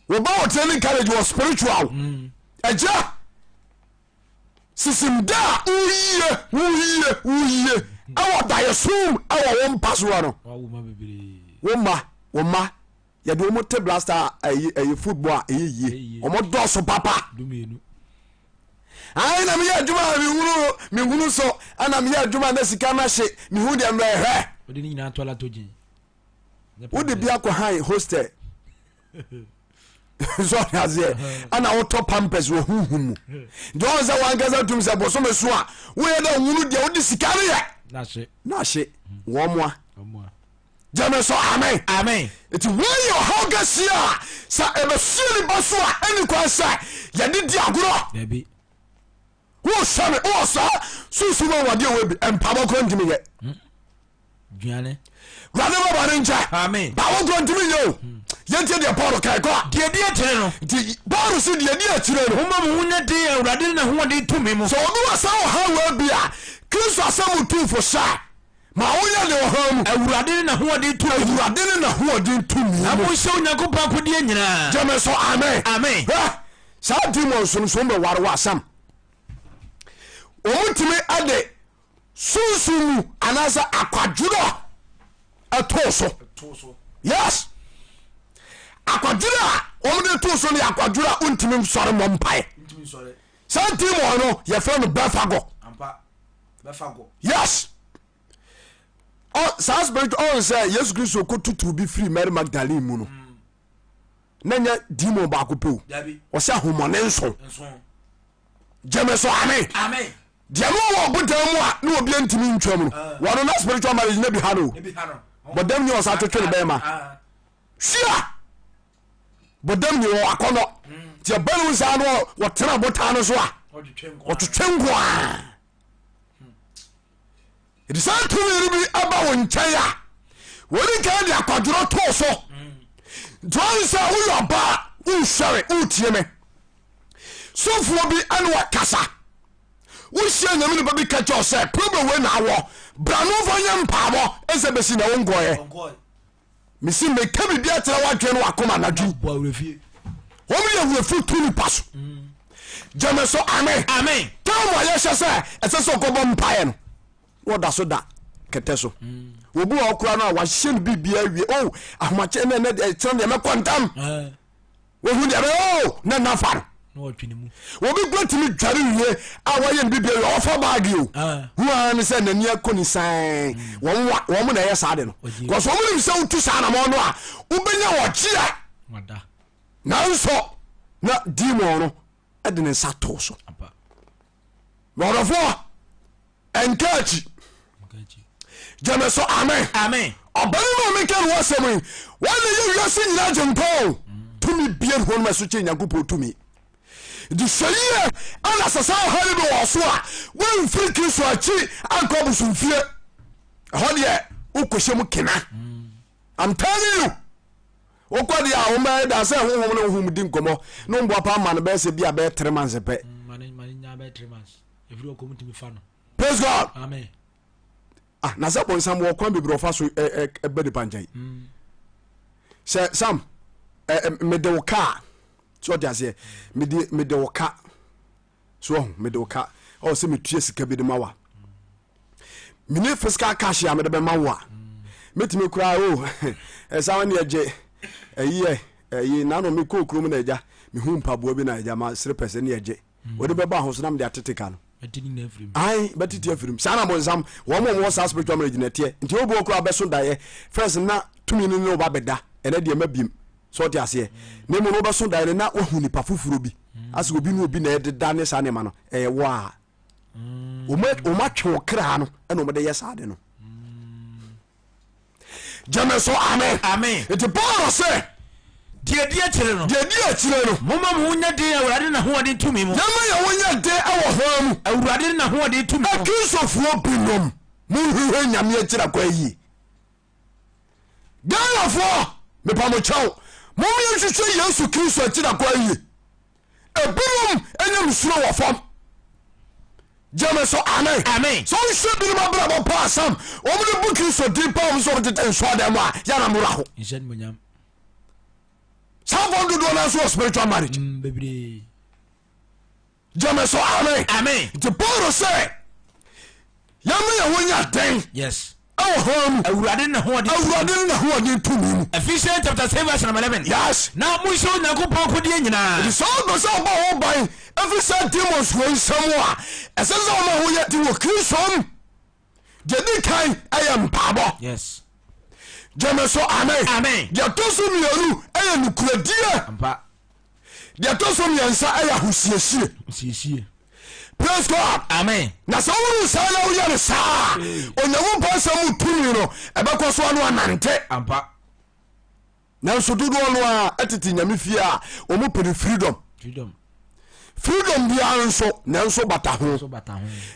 wɔ ba wɔ training college wɔ spiritual ɛgya sisim da uyiye ɛwɔ dayɛsum ɛwɔ wɔn mpa soɔ no wɔn ma yɛde wɔn te blaster ɛyɛ football a ɛyɛ yie wɔn dɔɔso papa ayi na mi yɛ adwuma mi hunu so ɛna mi yɛ adwuma na sika na hye mi hu deɛ mmerɛ hɛ wode bi akɔ han hostel sɔre aseɛ ana wotɔ pampers wɔ huhu mu nti ɔn sɛ wankasa tum sɛ bɔsɔmɛ so a woyɛ dɛ wunu deɛ wode sika no yɛ na hye wɔmoa gyeme so amen nti woyɛ ɔhaw kɛseɛ a sɛ ɛbɛsie nipa so a ɛne kwan sɛ yɛde di agorɔ wosɛme wowɔ saa sunsum a wadeɛ wɔ bi ɛmpabɔ koro ntimi yɛ wurade bɛbɔne nkyɛ bawɔ koro ntimi yɛ o yɛntie deɛ paul kae kɔ deɛ di akyire no nti paul so deɛ di akyire no homa mu wonya de awurade na hoɔden tumi mu sɛ obi wɔ sa ɔha wɔ bi a kristo asɛm tumfo hyɛ ma woyɛ de ɔha mu awurade ne na hoɔden tumi awurade ne na hoɔden tumi mu amohyɛ onyankopɔn akodeɛ nyinaa gyeme so amen saa demon nsonsom bɛware wɔ asɛm ɔmo tumi ade sunsum mu anaasɛ akwadworɔ ɛtoo so yes akwadworɔ a ɔmode to so no yɛ akwadworɔ a wontimi sɔre mmɔ mpae saa demon no yɛfrɛ no bɛfagɔ yes saa spirit ɔn sɛ yesu kristo kɔtuturu bi firi mary magdalene mu no na nyɛ demon baako pɛo ɔsɛ ahomɔne nso gyeme so amen deɛ no wɔ botan mu a na obia ntimi ntwam no wɔno na spiritual marriage na bi ha no bɔdam ni ɔsa twetwe ne bɛɛma hwia bɔdam ni wɔ akɔnɔ nti ɛba no saa no wɔtena botan no so a wɔtwetwe nko a ɛde saa tumi bi aba wo nkyɛn a wɔne ka de akwadworɔ too so nti ɔne sɛ woyɛ ɔba a wonsɛre wotie me sofoɔ bi ane wɔkasa wohyia nyame nipa bi ka kyɛw sɛ problem wei na awɔ bra no mfa nyɛ mpaabɔ ɛsɛ bɛsi na wonkɔɛ mesi meka biribi akyerɛ woadwene no wakoma anadwo wɔm yɛ awurafo tu nipa so gyeme so amen tam a yɛhyɛ sɛ ɛsɛ sɛ ɔkɔbɔ mpaeɛ no wɔda so da kɛtɛ so obi wɔ ɔkora no a wahyɛ no biribia wie o ahomakyɛ ne kyerɛ deɛ mɛkɔ ntam wohu deɛ bɛ na nafa no obi gba timi dware wie a wɔyɛ no bibia wie ɔfa baage o hoa ne sɛ n'ani akɔ ne san wɔn mo na ɛyɛ saa de no because wɔn nim sɛ wotu saa namɔ no a wobɛnya wɔkyea nanso na demon no ɛde ne nsa too so wɔdɔfoɔ ɛnka akyi gyeme so amen ɔbɛne no ɔmeka no wɔsɛm yi wɔne yɛ wiase nyina gyenkɔ tumi bia no hɔ no ma so kyɛ nyankopɔn tumi nti hwɛ yie ana sɛ saa ɔha no bi wɔ so a woamfiri kristo akyi ankɔ bosomfie ɛhɔ deɛ wokɔhyɛ mu kena I'm telling you wokɔ deɛ a womɛyɛ da sɛ honhom no wohom di nkɔmmɔ na womboa pa ma no bɛyɛ sɛ bi a bɛyɛ 3 months pɛ praise God amen na sɛ bɔnsam wɔkwan bebree ɔfa so ɛbɛ nipa nkyɛn sɛ sam mede wo kaa so ɔde aseɛ mede wo ka so mede wo ka ɔwɔ sɛ metua sika bi de ma wa mene physical cash a mede bɛma wo a mɛtumi koraa ɛsa wane agye ɛyi nano mekɔɔ kurom na agya mehu mpaboa bi na agya ma sere pɛ sɛ ne agye wode bɛba ho so na mede atete ka no ai bɛtete afirim saa na bɔnsam wɔmɔ saa spiritual marriage na ɛteɛ nti wobuɔ koraa bɛso daeɛ first na tumi no ne woba bɛda ɛnɛ deɛ ma biem so ɔte aseɛ na mu no wobɛso daeɛ no na wahu nipa foforɔ bi asɛ obi ne obi na ɛdeda ne saa nneɛma no ɛyɛ wɔ a ɔma twe wo kraa no ɛna ɔmde yɛ saa de no gyeme so amen nti paul sɛ deɛ di akyire no moma mo wonya den awurade na hoɔden tumi mu yɛma yɛ wonya den ɛwɔ hɔ mu awurade na hoɔden tumi mu akristofoɔ binom monhwehwɛ nyame akyira kwa yie ghanafoɔ mepa mo kyɛw momyɛ nhwehwɛ yesu kristo akyira kwa yie ebinom ɛnyɛ mesuro wɔ fam jame so amen so should be my brother pass some over the book is so deep so the ten so them yana muraho insen munyam some want to do na so spiritual marriage bebre jame so amen the Paul say yamu ya wonya den yes awurade na ho ade tumi Ephesians chapter 7 verse 11 yes na mu so Nyankopɔn kodie nyina the soul goes up all by every set demons when somewhere as ma ho yet wo Kristo jadi kai ayam pabo yes jame so amen dia to so mienu aya nukuradie ampa dia to so miensa aya hosiesie praise God amen na so wonu sa na wo yare sa onyawo pasa mu tumi no ebekọ so anu anante ampa na so dodo no a atiti nyame fie a o mu pere freedom bia nso na nso bata ho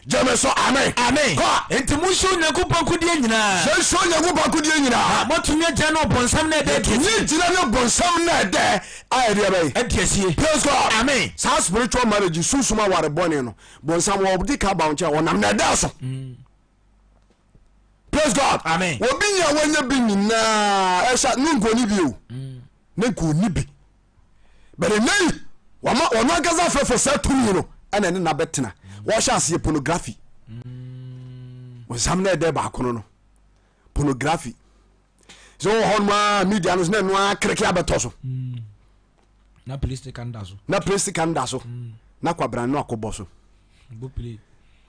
jame so amen ha enti mu so Nyankopɔn kodie nyina so Nyankopɔn kodie nyina motumye gya no bonsam na de ni gina no bonsam na de ayede bay atiasie praise God amen sa spiritual marriage susuma ware bɔne no bonsam wo di ka ba nche wonam na da so praise God amen obi nya wanya bi nyina esha nunkoni bi o ne ko ni bi bere nei wama ono agaza fefo sa tumi no ana ne na betena wo sha ase pornography wonsam na de ba kono no pornography so honma media no na no akreke abeto so na plastic anda so na kwabran no akobo so bo play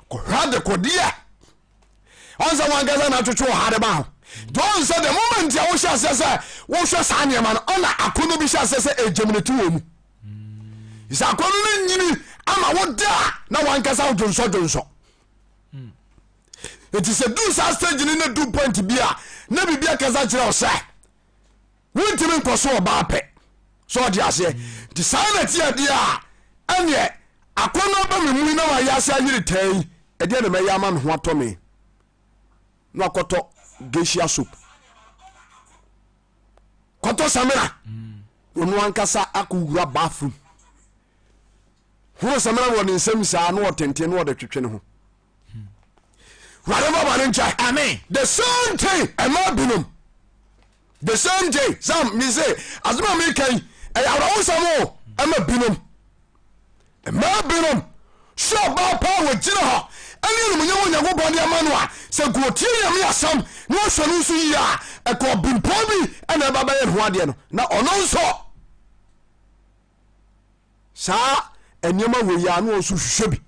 ko hade ko dia onza wangaza na twetwe hade ba ho don say the moment ya wo sha sese wo hwe sa niam no ona akono bi sha sese egemneti wo mu isa akono ni nyini ama wo da na wangaza wo jonso it is a do sa stage ni na do point bia na bibia kaza kire o say wintimi nkoso oba pe so di ase di sanity dia anye akono ba memu na wa yase ayire tai e dia na me ya ma me ho atome no akoto geishia soup koto samira onu ankasa akowura bathroom ho samira wo ni nsem saa no otente no de twetwe ne ho whatever one ncha amen the same thing ema binum the same day some me say azuma me kai ayawra wosamo ema binum so ba power jina ha ani no munye wonya go body amanua se go tie nyame asam no so no so yi a e ko bimpo bi ana ba ba ye ho ade no na ono nso sa enyema wo ya no so hwehwe bi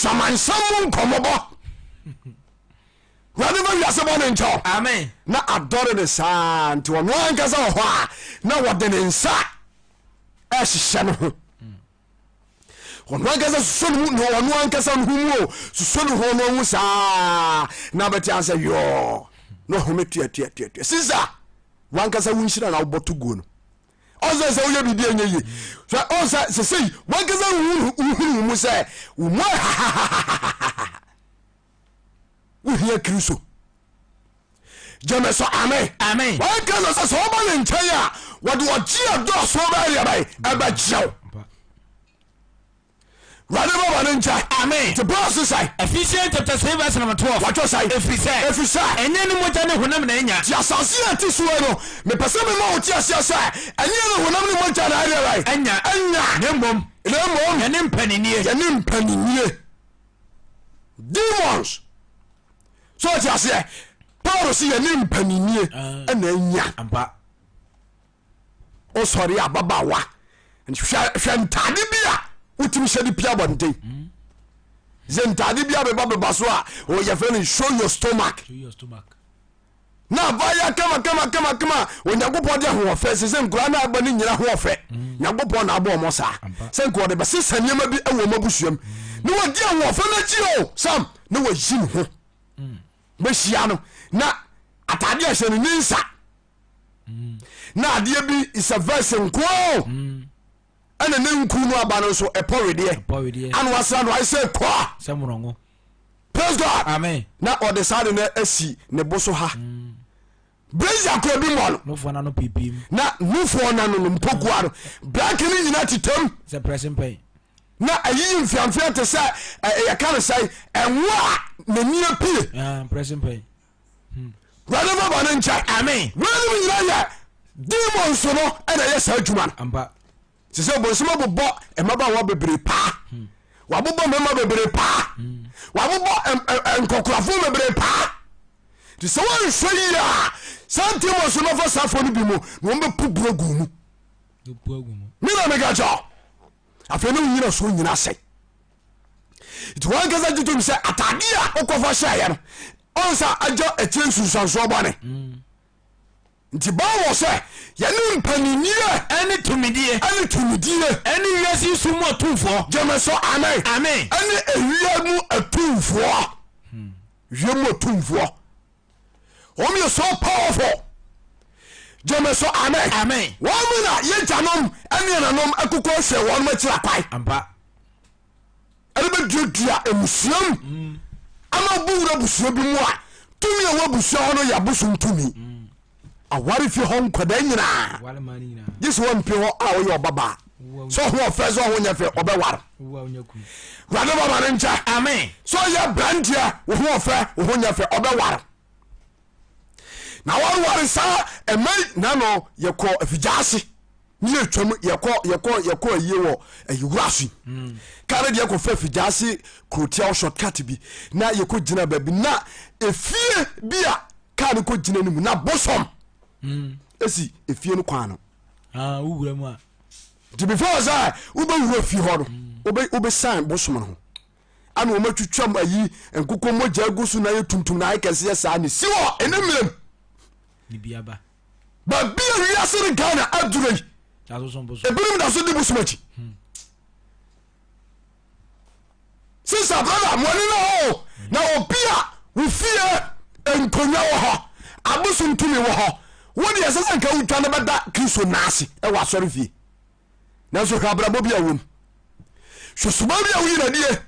jamansam nkomobo wani ba wiase bɔne nkyɛw amen na adɔre ne saa nti ɔno ankasa wɔ hɔ a na wɔde ne nsa ɛhyehyɛ no ho ɔno ankasa suso ne mu ɔno ankasa no ho mu o suso ne ho no mu saa na bɛte ansɛ yɔ na ɔhome tuatuatuatua sisa wankasa wonhyira na wobɔto guo no ɔsɛ sɛ woyɛ biribi anyɛ ye ɔsɛ sɛsɛi wankasa wohunu mu sɛ wo mu wohia Kristo jame so amen wanka no sɛ sɛ woba ne nkyɛn a wɔde wɔgye adɔ so bɛyɛbae ɛbɛkyɛw wade baba ne nkyɛn amen te Paul sesai Ephesians chapter 3 verse number 12 watwɔ sae ɛfiri sɛ ɛnyɛ ne mogya ne honam na ɛnya te asase a te soa no mepɛ sɛ mema wo te aseɛ sɛ ɛnyɛ ne honam ne mogya na ayɛbae ɛnya ne mmom yɛne mpaninie demons so ti ase Paul si yɛne mpaninie ɛna anya ampa o sɔre ababawa hwɛ ntade bi a wotimi hyɛ de pia bɔnten ze ntade bi a beba so a o yɛ fɛ no show your stomach na vaya kama onyankopɔn de ahoɔfɛ sɛ nkura na aba ne nyina ahoɔfɛ nyankopɔn na abɔ ɔmɔ saa sɛ nkura de bɛsesa nneɛma bi ɛwɔ mabusuam na wɔdi ahoɔfɛ no akyi o sam na wɔyi ne ho bɛhyia no na atade a hyɛ no ne nsa na adeɛ bi is a verse nko ɛna ne nku no aba no nso ɛpɔwedeɛ ana wasra no ayɛ sɛ kɔa praise God amen na ɔde saa de no asi ne bo so ha brace akora bi mɔ no na nufoɔ na no mpokua no black ne nyina tetam na ayi mfiamfia te sɛ yɛka no sɛ ɛnwo a n'ania pie present pay wurade ma bɔne nkyɛ amen wurade mu nyina yɛ demons no ɛna ɛyɛ saa adwuma no ampa sɛ sɛ bonsɛm abobɔ mmabaawa bebree paa wabobɔ mmarima bebree paa wabobɔ nkɔkorafo bebree paa nti sɛ woanhwɛ yie a saa demons no fa saafo no bi mu na wɔmbɛpu buro gu mu mena meka kyɛ afei ne wonyina so nyina sɛ nti wankasa gye tom sɛ atade a wokɔfa hyɛeɛ no ɔnsa agya akyire nsunsuansoɔ bɔne nti bawɔ sɛ yɛne mpaniniɛ ɛne tumidie ɛne wiase su mu atumfoɔ gyeme so amen ɛne awia mu atumfoɔ wia mu atumfoɔ ɔmyɛ so powerful gyeme so amen wɔn na yɛgyanom ɛne ananom akokɔ hwɛ wɔn akyira kwae ampa ɛne bɛduadua amusuam ama bowura busua bi mu a tumi a wɔ busua hɔ no yɛ abosom tumi aware fi hɔ nkwadaa nyinaa gye sɛ wampie hɔ a woyɛ ɔbabaa sɛ ɔho ɔfɛ sɛ ɔho nyɛ fɛ ɔbɛware wurade baba no nkyɛ amen sɛ ɔyɛ branteɛ wo ho ɔfɛ wo ho nyɛ fɛ ɔbɛware na wareware saa ɛma nano yɛkɔ afigyaase ne yɛtwam yɛkɔ ayie wɔ ayiwura so kane deɛ yɛkɔfa afigyaase kurotia wo shortcut bi na yɛkɔ gyina baabi na efie bi a kaa no kɔ gyina no mu na bosom esi efie no kwan no wowura mu a nti before sɛ wobɛwura fie hɔ no wobɛsan bosom no ho ana wɔmatwitwam ayi nkokɔ mogya agu so na yɛ tuntum na ayɛ kɛseɛ saa ne si wɔ ɛne mmerɛm baabi a wiase ne Ghana aduro yi ebinom da so de bosom akyi sisa brother mɔne no hɔ na obi a wofie nkonnwa wɔ hɔ abosom tumi wɔ hɔ wode ɛsɛ sɛ nka wotwa no bɛda kristo naase ɛwɔ asɔre fie nanso hwɛ abrabɔ bi a wom hwɛ soma bi a woyi nadie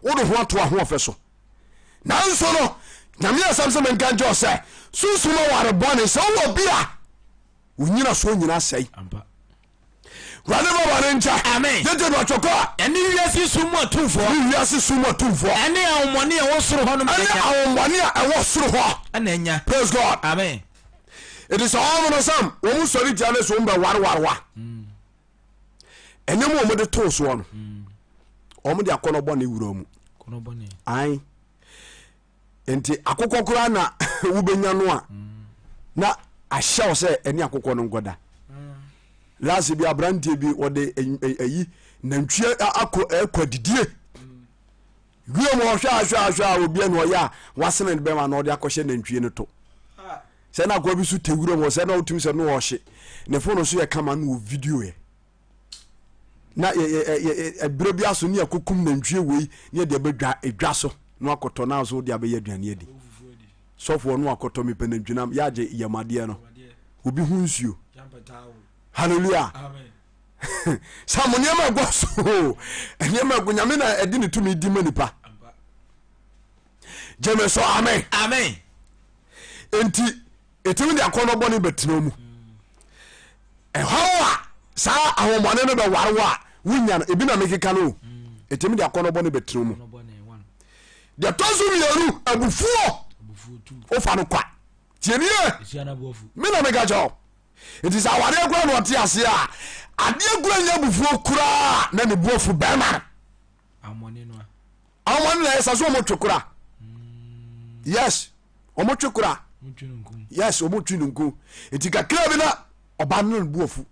wode ho ato ahoɔfɛ so nanso no nyame asɛm sɛ menka nkyɛ sɛ sunsum ware bɔne sɛ wowɔ bi a wonyina so nyina sɛe wurade baba no nkyɛ gyegye no ɔtwɔkɔ a ɛne wiase su mu atumfoɔ ne wiase su mu atumfoɔ ɛne ahommɔne a ɛwɔ soro hɔ no ɛne ahommɔne a ɛwɔ soro hɔ ɛna ɛnya praise God amen ɛti sɛ ɔmo no sam wɔmu sɔre tia no so wɔm bɛwarewarewa ɛnyɛ mu ɔmode too soɔ no ɔmode akɔnɔ bɔne wura mu ai nti akokɔ koraa na wobɛnya no a na ahyɛ wo sɛ ɛne akokɔ no nkɔda lase bi abranteɛ bi wɔde ayi nantwie akɔ adidie wiem ɔhwɛ a obia no ɔyɛ a wasene no bɛma na ɔde akɔhyɛ nantwie no to sɛ na akɔ bi so tewura mu sɛ na wotumi sɛ no ɔhye ne fo no so yɛ kama no wɔ video yɛ na ɛberɛ bi aso ne yɛkokum nantwie wei ne yɛde bɛdwa edwa so na akɔtɔ na so de abɛyɛ aduane adi sɔfoɔ no akɔtɔ mepɛ nantwie na yɛagye yɛmadeɛ no obi ho nsuo hallelujah sa mo nneɛma ɛgɔ so nneɛma ɛgɔ nyame na ɛde ne tumi di ma nipa gyeme so amen enti ɛtumi de akɔnɔ bɔne bɛtena mu ɛhɔ a saa ahommɔne no bɛwarewa a wonya no ebi na mekeka no ɛtumi de akɔnɔ bɔne bɛtena mu deɛ tɔ so mmienu abufuo wofa no kwa tienie me na meka kyɛw nti sɛ awadeɛ kora na ɔte ase a adeɛ kora nya abufuo koraa na ne buafu bɛrima no ahommɔne na ɛsa so ɔmotwe kora yes ɔmotwe kora yes ɔmotwe no nko nti kakra bi na ɔba no no buafu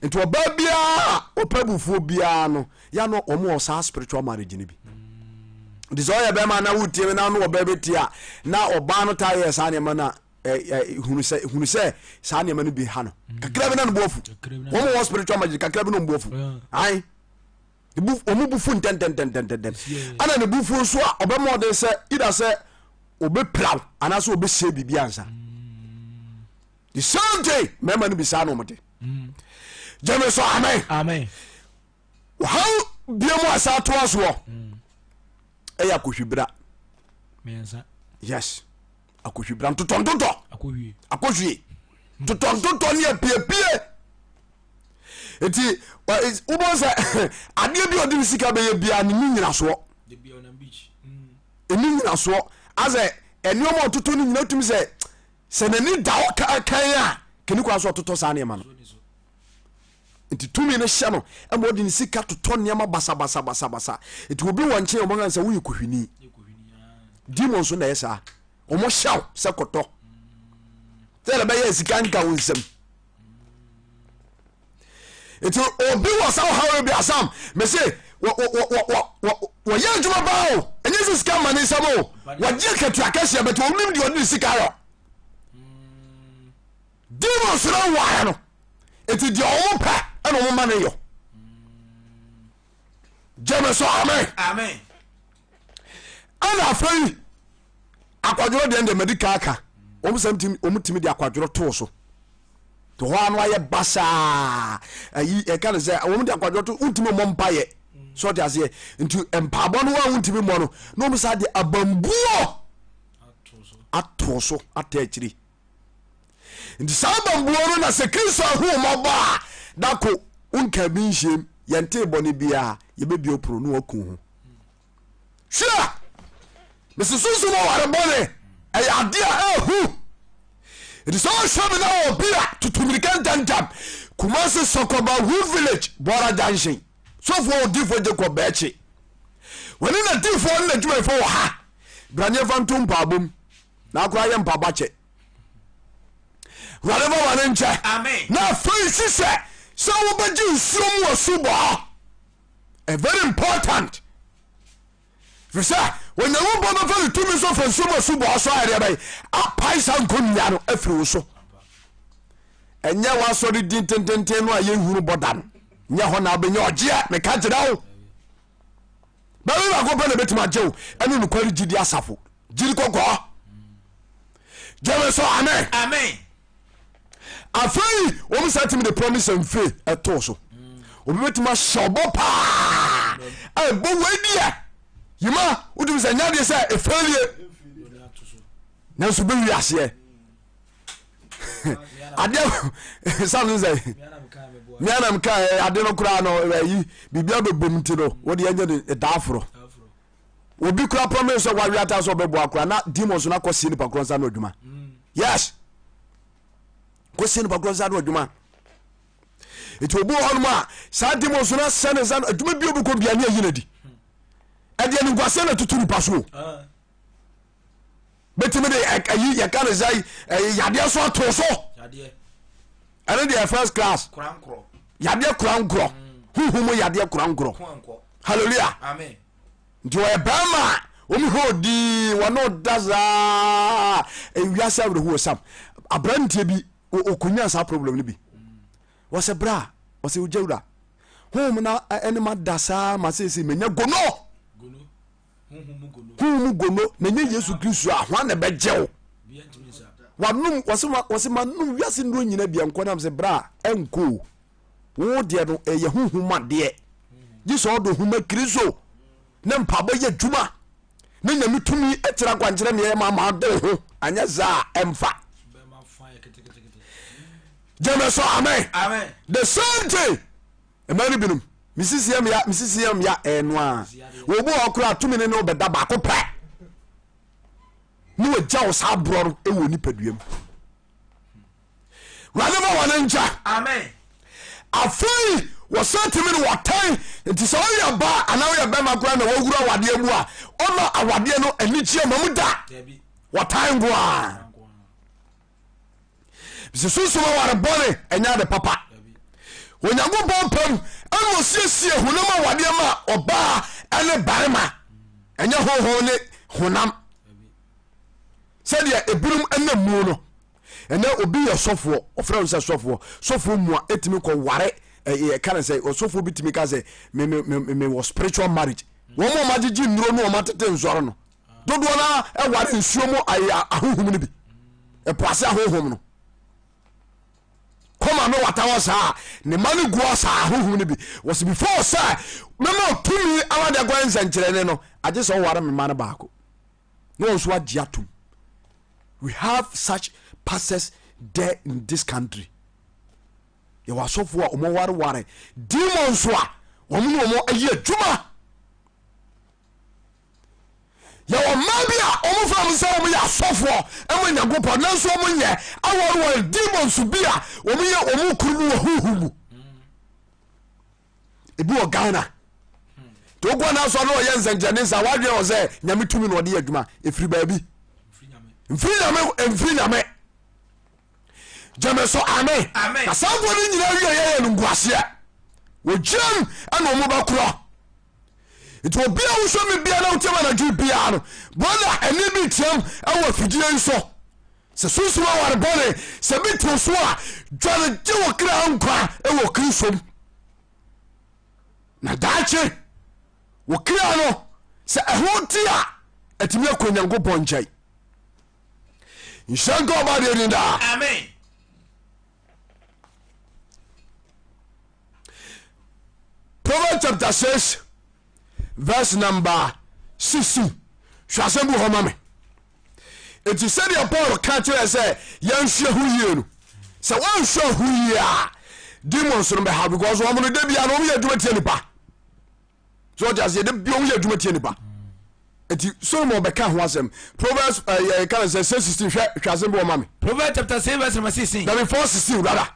nti ɔba biaa ɔpɛ bufuo biaa no ya no ɔmo ɔsaa spiritual marriage no bi nti sɛ ɔyɛ bɛrima na wotie na no ɔbɛ bɛtie a na ɔba no taa yɛ saa nneɛma no hunu sɛ saa nneɛma no bi ha no kakra bi na no boafu ɔmo wɔ spiritual marriage kakra bi no mboafu ai ɔmo bufu ntɛntɛntɛntɛntɛn ana ne bufuo nso a ɔbɛma ɔde sɛ ida sɛ ɔbɛpiraw anaasɛ ɔbɛsie biribi ansa the same day mɛma no bi saa na ɔmode gyeme so amen wɔhaw bia mu asa toa soɔ ɛyɛ akɔhwibra yes akɔhwibra ntotɔntotɔ akɔhwie ntotɔntotɔ ne apiepie enti ubo say ade bi odi sika be bia ne nyina so the be on beach eni nyina so as eni omo toto ni nyina tumi say se nani da kan a keni kwa so toto sa ne ma no enti tumi ne hye no e mo odi sika toto ne ma basa enti obi wonche o mo gan say wo yekuhwini demon so na yesa o mo shaw se koto tell be sika nka wonsem enti obi was how be asam me say wo ye juma bawo enye sika mani samo wo je ketu akasia but wo nim di odi sika yo demon so na wa no enti di o pa ana mo mane yo jeme so amen ana afei akwaduro de medical aka omutimi de akwaduro to so to ho anu aye basa ayi e kan say omudi akwaduro to untimi mo mpaye so de ase nti empabo no wa untimi mo no no musa de abambuo ato so atachiri nti sa abambuo no na se Kristo hu mo ba dako unka bi nshem yente bone bia ye bebi opro no waku hu sure Mr. Sunsum ware bone ay adia hu it is all shown now bia to Tumirikan Tantam Kumasi Sokoba Wood Village Bora Junction so for different Jacob Bechi when in a different let you for ha Branya Phantom Pabum now cry and Pabache whatever one inch amen now face say so obeji sum was suba a very important Visa when the woman of the 2 minutes of suba so I apai san konya no afiri so enya wa so di tenten no aye huru bodan nya ho na benya oje me ka gida wo ba we ba go bele betima jew enu no kwari gidi asafo gidi kokko jewe so amen afei wo mo sati me the promise and faith eto so obi betima shobo pa ai bo wedia yima udum sa nya de say e failure na so be wiase ade Sunsum say me anam ka ade no kura no yi bibia bebom ti no wo de anya de daafro obi kura promise wa wiata so bebo akura na demons na kwesi ni pakron sa no adwuma yes kwesi ni pakron sa no adwuma eti obu honma sa demons na sene sa adwuma bi obi ko bia ne yinadi ade ni kwase na tuturu paso betime de ayi ya kan say yade so to so yade and the first class krankro yade krankro huhumo yade krankro hallelujah amen nti wa bama omi hodi wono daza ewiase abro hu sam abrantie bi okunya sa problem ni bi wose bra wose ujewura hum na enema dasa masese menya gono humu gono menye Yesu Kristo ahwa na bejew wanum wase manum wiase ndo nyina bia nkona mse bra enko wo de no eye huhuma de jiso do huma Kristo na mpabo ye dwuma na nyame tumi etira kwankere ne ma de ho anya za emfa jeme so amen the same thing emani binum misisiam ya enwa wo bo okura tumi ne no beda ba ko pa ni wo jaw sa bro e wo ni paduam whatever one nja amen afei wo sentimi no watan nti so ya ba ana ya ba makura na wo gura wade mu a ono awade no anichie mamuda watan goa bise Sunsum ware bone enya de papa onyago bompam anu osiesie hunama wade ma oba ene barema enya hoho ne hunam sadia eburum ena mu no ena obi ye sofo ofra se sofo mu a etimi ko ware kan say sofo bitimi ka say me was spiritual marriage wo mo magigi nnuro no o matete nzoro no dodo na e ware nsuo mo ahohum no bi e poase ahohum no koma no watawa sa ne mani guo sa ahohum no bi was before say memo tumi awade gwanza nkyerene no age so ware me man baako no so agiatum. We have such pastors there in this country. ye wasofo a omo ware demons a omo aye adwuma ya o ma bia omo fa mo se omo ya asofo emo nyagopo nanso omo nye awore demons bia omo ye omo kuru no huhumu ebi o Ghana to go na so no ye nzenjane sa wadwe o se nyame tumi no de adwuma efiri baabi mfiri nyame jame so amen na sanfo ni nyina wie ye no nguase wo jam ana omo ba kuro it will be a show me be an outcome and a Jew piano. Bona and maybe Tim, our Fijian so. Sunsum our body, submit to Swa, John Joe Crown Cry, and will kill some. Nadache, Wakriano, say a whole tia at Milko and go Bonjay. You shall go about it in that. Amen. Proverbs chapter 6. Verse number 16. Shwasembu homame. It is said your Paul can't say, young sure who you. So one sure who you are. Demons from the house because one of the baby and only a do it any so just the only a do it any pa. It is so more become was him. Proverbs can say 16 Shwasembu homame. Proverbs chapter 7 verse number 16. That be 4:16 rather.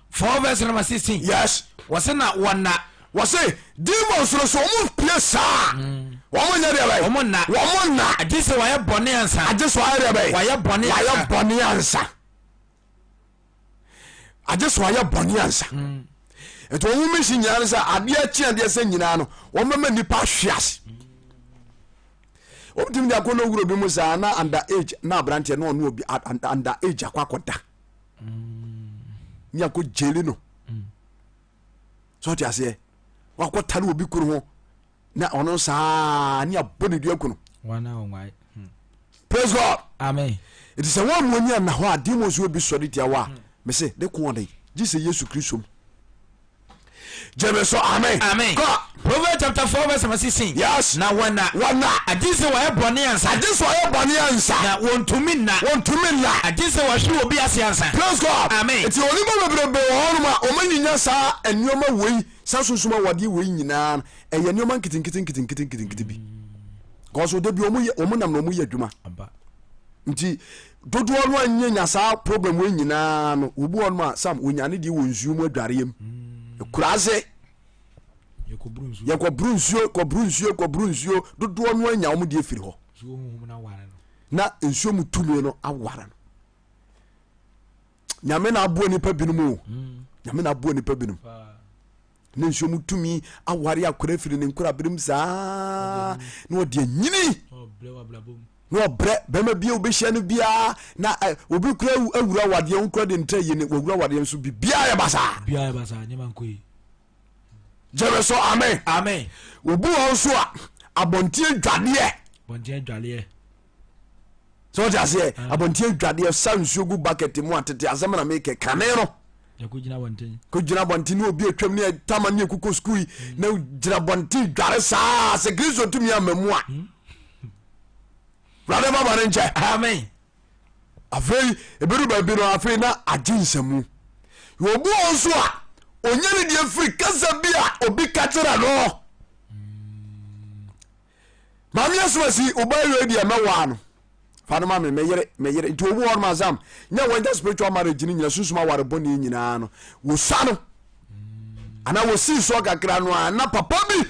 4 verse number 16. Yes. Was not one na. Was say demons no so mo place ah woman nya dey woman na adise wa ye bone ansa adise wa ye dey wa ye bone ansa adise wa ye bone ansa eto wo mi shi nya ansa ade a chi ade se nyina no wo mama nipa hwiase o tim dia ko no wuro bi mu sa na under age na abrante no no obi under age akwakoda nya ko jeli no so ti ase wakotale obi kuru ho na ono saa ni abone dua kunu wana onwai praise God amen it is a one when you na ho demons obi sori dia wa me say de ko dey Jesus Yesu Kristo Jemeso amen amen God Proverbs chapter 4 verse 16 yes na wana adise wa ye bone ansa na wontumi na adise wa hwe obi ase ansa praise God amen it only mo bebrebe ho ma o manyinya saa enyoma wei Sunsum wade we nyina eye nyoma nkitin bi cause o de bi omo nam no mo ye adwuma nti dodo no anyenya saa problem we nyina no obu on ma sam onyane di wo nsuo mu adwareyem ekuraze yekɔ brunsuo dodo no anya omo di efiri ho na nsuo mu tumi no awara no nyame na abo nipa binumu na nsuo mu tumi aware akora firi ne nkora birim saa na odi anyini no bre bema bia obehia no bia na obi kura awura wade nkora de ntaye ne wura wade nso bia ya basa nyema nkoi jere so amen obu onso a abontie dwade so jase abontie dwade sansuo gu bucket mu atete asem na make kane no ko jina bonti ni obi atwam ni tama ni ekuko school na jina bonti dware saa se Kristo tumi amamu a rade baba ne nche amen afei eberu ba bi no afei na aginsamu obu onso a onyane die free kasa bia obi katira no mami asumasi obayo dia mewa no fanu ma me yere nti obu won mazam nya wonder spiritual marriage ni nyina susuma ware boni nyina no wo sano ana wo si so kakra no na papa bi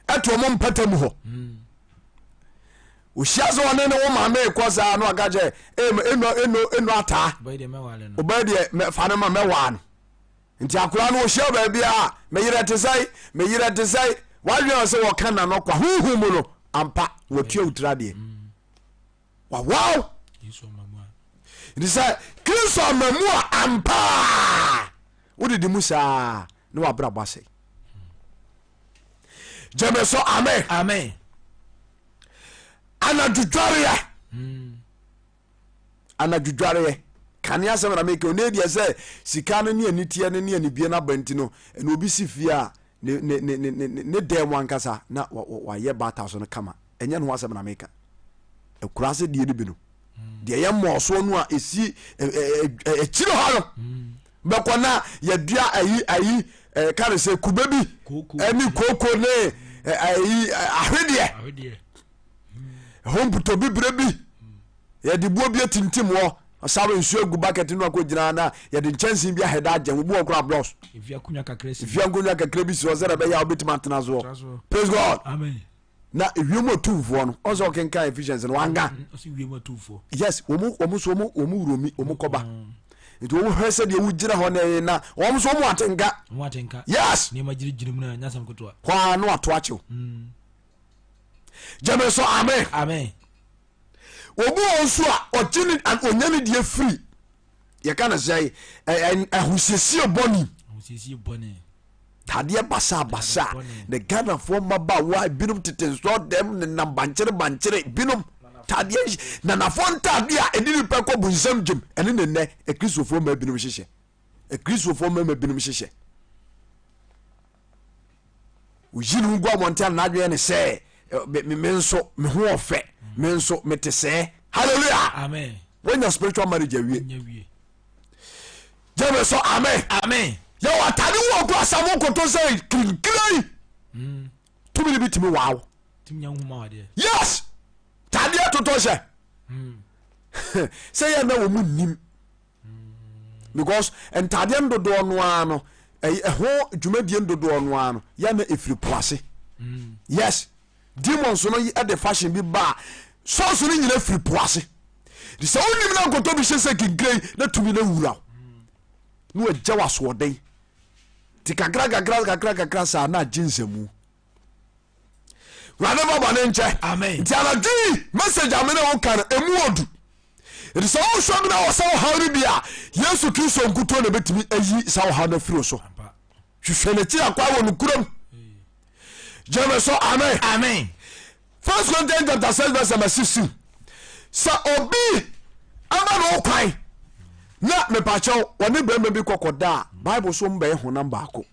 eto mo mpatamu ho wo shiazo one ne wo ma me koza no agaje eno ata oba de fanu ma mewa no nti akura no wo shia ba bia me yere tesai wa wi se wo kana no kwa huhu mu no ampa wo tua utrade wow it is a Kristo mamua ampa wodi di musa no abra base Jemeso amen anadudware kania se na make one dia se sika no ne anitie ne anibie na banti no na obi sifia ne dem wankasa na wa ye bata so no kama enye no asem na make ekurase die ne bi no de ye mo so no a esi ekiro ha no bekona yadua ayi kare se kubebi eni koko ne ayi ahwede homputo bibrebi yadi buo bi tintim wo asabe nsuo gu bucket no akogina na yadi chances bi aheda agem bu okra bloss if ya kunya kakra bi si ozera be ya obetima tena zo. Praise God. Amen. Na ewiemo tumfo no ozo kenka Ephesians no wanga osi wiemo tumfo yes omu romi omu koba eto omu hwese de wujira ho na omu so omu atenka yes ni magirigiri mu na nyasam kotoa kwa no ato achew jame so amen obu onsu a ogini an onyani die free ye kana say ahusiesie bɔne tadeɛ basa ne Ghana fo maba wa binum tete so dem ne nambankyere binum tadeɛ na nafo tadeɛ a edini pekɔ bunsam gym ene ne ekristofo ma binum hyehyɛ ujinu gwa monta na adwe ne sɛ me nso me ho ofe me nso mete sɛ hallelujah amen when your spiritual marriage awie jeme so amen yo atade wo ko asamo ko to say kinkrai tumi bi timi wow timi nyanhuma wade yes tade to hye say ya na wo munnim because entade ndodo no ano ho dwumadie ndodo no ano ya na efiri poase yes demons no yi the fashion bi ba so no nyina efiri poase di so onim na ko to bi hye say kinkrai na tumi na wura no agya waso oden ti kakra sa na jinsemu rade baba ne nche amen ti ala di message amene wo kan emu odu it is all show me na so how ri bia Yesu Kristo nkuto na betimi ayi sa how na firo so hwehwe na ti akwa wo nukurom jeme so amen First Corinthians chapter 6 verse 16 sa obi ama no kwan na me pacho woni brembe bi kokoda Bible so mba ehonam baako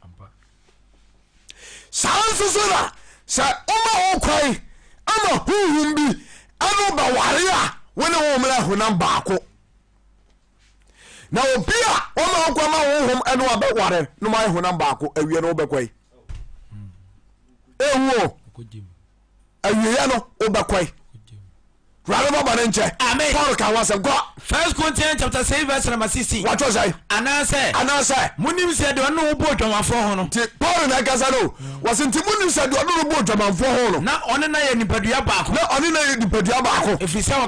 sansuzura sa oma okwai ama huhum bi anu ba ware a woni wo mra ehonam baako na obi a oma okwa ma huhum anu abaware no ma ehonam baako awie no obekwai ewo awie no obekwai Rade baba ne nche amen Paul ka wase go First Corinthians chapter 6 verse number 16 what was I anase munim se de no bo dwamafo ho no Paul na kasa no wasnti munim se de no bo dwamafo ho no na one na ye nipadua baako efisa o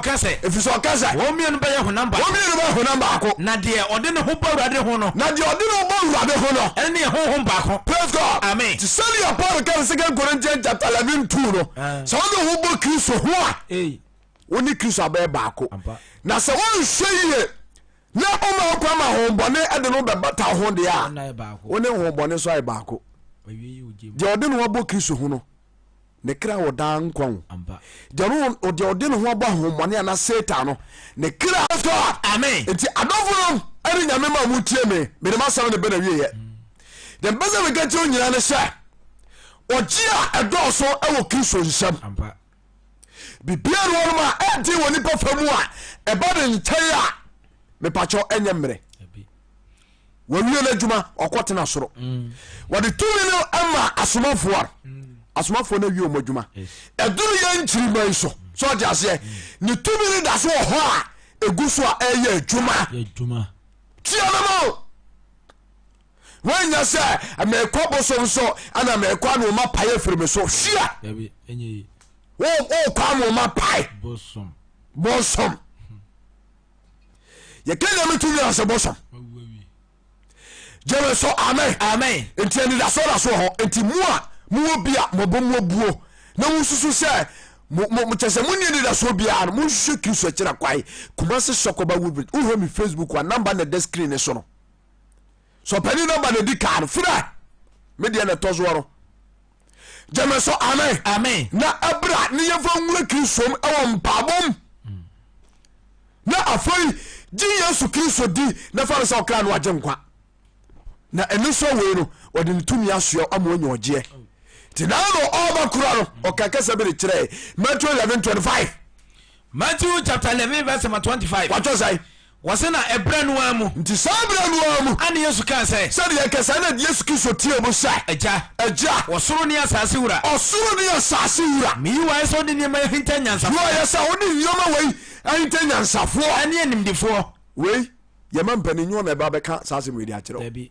kasa wo mi no be ye honam baako na de ode ne ho bo urade ho no ene ye ho baako praise God amen to send your Paul ka 2 Corinthians chapter 11 2 no so no ho bo Kristo ho a woni Kristo abe baako na se won hweye na oma okwa ma hombone ede no bebata ho de a woni hombone so ai baako de ode no obo Kristo ho no ne kra woda nkwan de no ode no ho obo hombone na Satan no ne kra God amen enti adofo no eri nyame ma mutie me ma sawo ne be na wiye de beza we gati onyira ne sha ogia edoso ewo Kristo nsam bibia no ma enti woni pa famu a eba de ntai a me pacho enyemre wawie na djuma okotena soro wode tumi no ama asomafo na wie o madjuma eduru ye nchiri man so de ase ni tumi ni da so ho a egu so a eye adjuma tia na mo wanya se amekwa boso so ana amekwa no ma paye firime so hia enyi o kwamo ma pai bosom ye kenya metu ya se bosom jere so amen enti ani da so ho enti mu bia mobomu buo na wususu se mo chese munni ni da so bia no mu hwe Kristo kira kwai kuma se sokoba wubrit wo mi Facebook wa number na the screen so no so pani number na di card fra media na tozworo jame so amen na abra ni yefo nwura Kristo ewo mpabom na afoi ji Yesu Kristo di na fa so kra no agye nkwa na enu so we no odi ntumi aso amo onye oje ti na no oba kura no okakasa be kire Matthew 11:25 Matthew chapter 11 verse 25 what was I wasena ebra no amu nti sabra no amu ane Yesu kan say said ye kasa na Yesu Kristo tie mu say agya osoro ne asase wura mi wa so de ne ma hinta nyansafo yo yesa woni nyoma wei ahinta nyansafo ane animdifo wei ye man pani nyo na ba beka sase mu di a kire dabi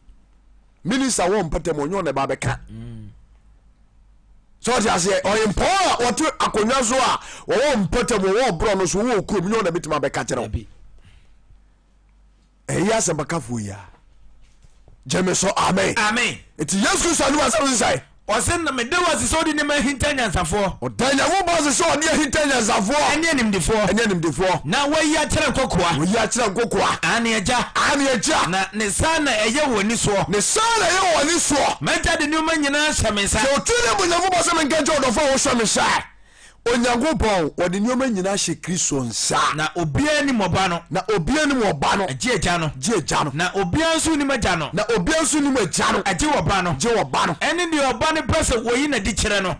minister wo mpete mo nyo na ba beka so ti ase o impo what akonwa so a wo mpete mo wo bro no so wo kurom nyo na bitima beka kire eya se bakafo ya jeme so amen eti Yesu Kristo anu asem sai o se na me de wasi so de ne ma hinta nyansafo o danya wo boss so de hinta nyansafo ene nimdifo na wayi a kire kokoa ane agya na ne sana eye woni so meta de nyuma nyina hyamensa so tune bu nyago boss me nganjo odofo wo hyamensa Onyankopɔn wɔde nneɛma nyinaa hyɛ Kristo nsa na obia ni mɔba no agye agya no na obia nso ni magya no agye wɔba no ɛne deɛ ɔba no pɛ sɛ wɔyi na di kyerɛ no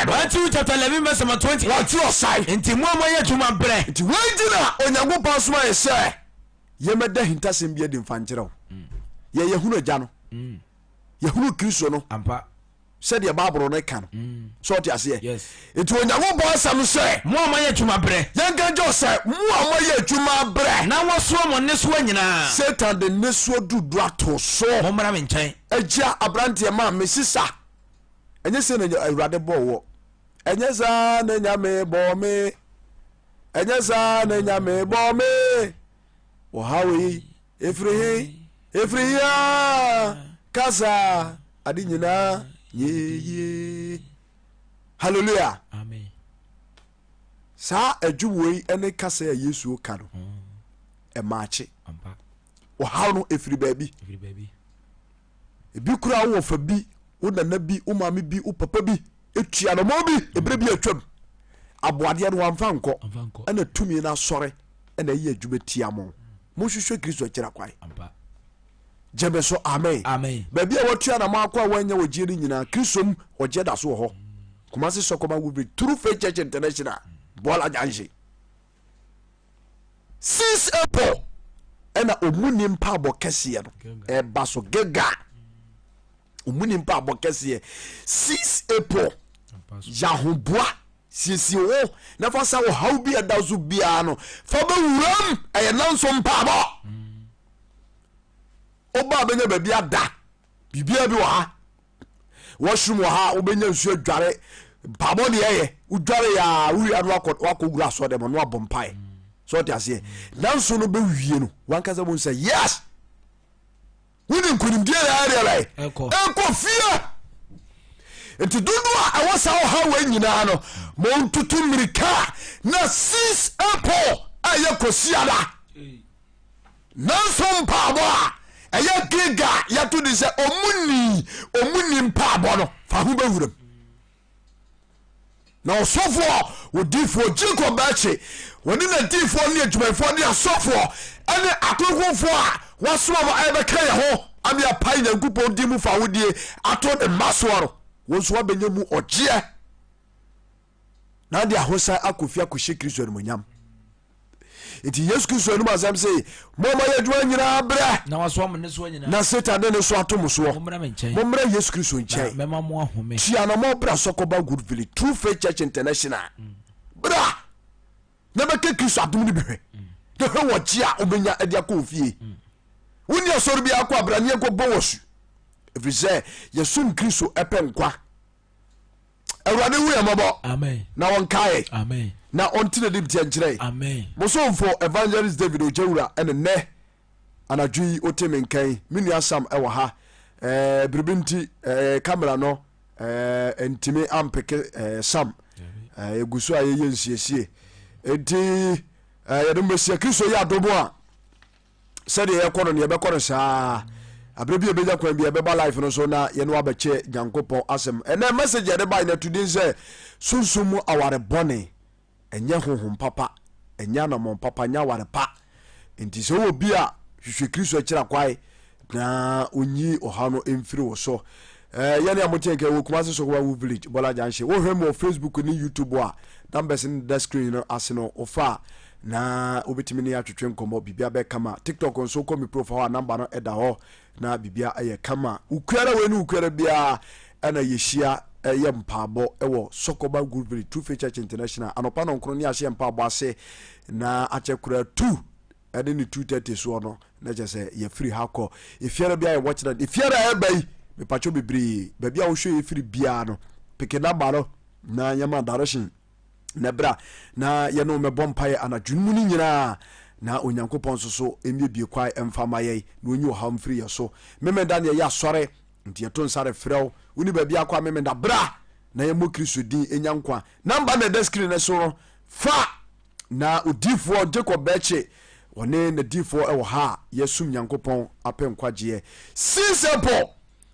Matthew chapter 11 verse 20 wɔte ɔsae nti mo a moyɛ adwuma berɛ nti wɔgyina Onyankopɔn soma yɛ sɛ yɛmɛda hintasɛm bi adi mfa nkyerɛ wo yɛhunu agya no yɛhunu Kristo no ampa said the Bible no can so ti ase it Onyankopɔn asam sɛ mo amoyɛ adwuma brɛ yɛnka jo sɛ mo amoyɛ adwuma brɛ na wɔso mo ne so nyinaa Satan de ne so dudu ato so mo mra me nkyɛn agya abrante ma me sisa ɛnyɛ sɛ na awurade bɔ wo ɛnyɛ sa na nyame bɔ me ɛnyɛ sa na nyame bɔ me wo hawi efriya kasa adi nyina ye hallelujah amen sa adwuwei ene kasa ya Yesu ka no e maache ampa wo haw no efiri baabi ebi kura wo fa bi wo nana bi wo maame bi wo papa bi etua no mo bi ebre bi atwam aboade no wamfa nkɔ ana tumi na sɔre ana yi adwuma tia mo hwehwɛ Kristo kyerɛ kwai ampa jebe so amen baby a watua na makwa wanya wogye ni nyina Kristo ogye da so ho kuma se sokoma wo bi True Faith Church International bola janji 6 April ena omuni mpa abokese no e ba so gega omuni mpa abokese 6 April yahoboa siesie wo na fa sa wo haw bi adazo bia no fa ba wuram e nanso mpa abo oba benya baby ada bibia bi wa washroom wa obenya nsu adware pabo ne yeye udware ya wi anu akogura so dem no abompai so ti ase nanso no be wie no wankaza mo say yes wini nkunim die ya area eko fie enti dudu a awasa ha wa nyina no mo ntutu mirika na 6 April ayekosiada nanso mpabo aya giga ya to di se omuni mpabo no fa hu bewuram na osofo odifo jiko bache woni na difo ne adwumafo ne asofo ane akokonfo a wasoma ba ay beka ye ho ami apai na gupo di mu fa wodie ato de masoro wonso abenya mu ogye na de ahosa akofia kohye Kristo no monyam iti Yesu Kristo no mazam sei moma ye dwa nyina bra na waso mo ne so nyina na Satan de ne so atom so momra Yesu Kristo nchai mema mo ahome tia na mo bra sokoba good village True Faith Church International bra na be ke Kristo atom ni behwe de he wo chia obenya adia ko fie woni asori bia akwa bra ne ko bowosu efise Yesu Kristo epenkwa awurade wu yamabo amen na won kai amen na ontine dim tiankyerɛ amen mosomfo evangelist David Ojawura ene ne anadwi otemenkan menua Sam ewo ha birbinti camera no entime ampeke Sam eguso aye nsiesie enti yedum besia Kristo ya dobo a sede ye kono ne be kono saa abrebi ebeja kwan bi ebeba life no so na ye no abeche Nyankopɔn asem ene message ye de ba na tudin se Sunsum aware Bɔne enye honhom papa enya na mon papa nya ware pa enti so obi a hwehwe Kristo akira kwai na onyi ohano emfiri wo so yene amotenke wo kuma so kwa wo village bola janshe wo hwem wo Facebook ni YouTube a numbers in the screen no aseno ofa na obetimi ne atwetwe nkomo bibia be kama TikTok nso ko mi profile number no eda ho na bibia aye kama ukuara we ni ukuara bia ana yeshia ye mpabo ewo Sokoba Group True Faith Church International anopa no nkro ni ahye mpabo ase na achekura 2 ade ni 2:30 so no na je se ye free hako ifiara bia ye watch that ifiara e bai me pacho bibri ba bia wo hwe ye free bia no peke number no na nyama direction nebra na ye no mebɔ mpae anadwunmu ni nyina na onyankopɔn so emiebie kwai emfama ye na onyi oham free ye so memenda ne ye asɔre ntie to nsare frɛw uni ba bia kwa memenda bra na ye mo Kristo din enyankwa number na the screen ne so fa na odifo Jacob Beche one na difo e wo ha yesum nyankopɔn apenkwagye simple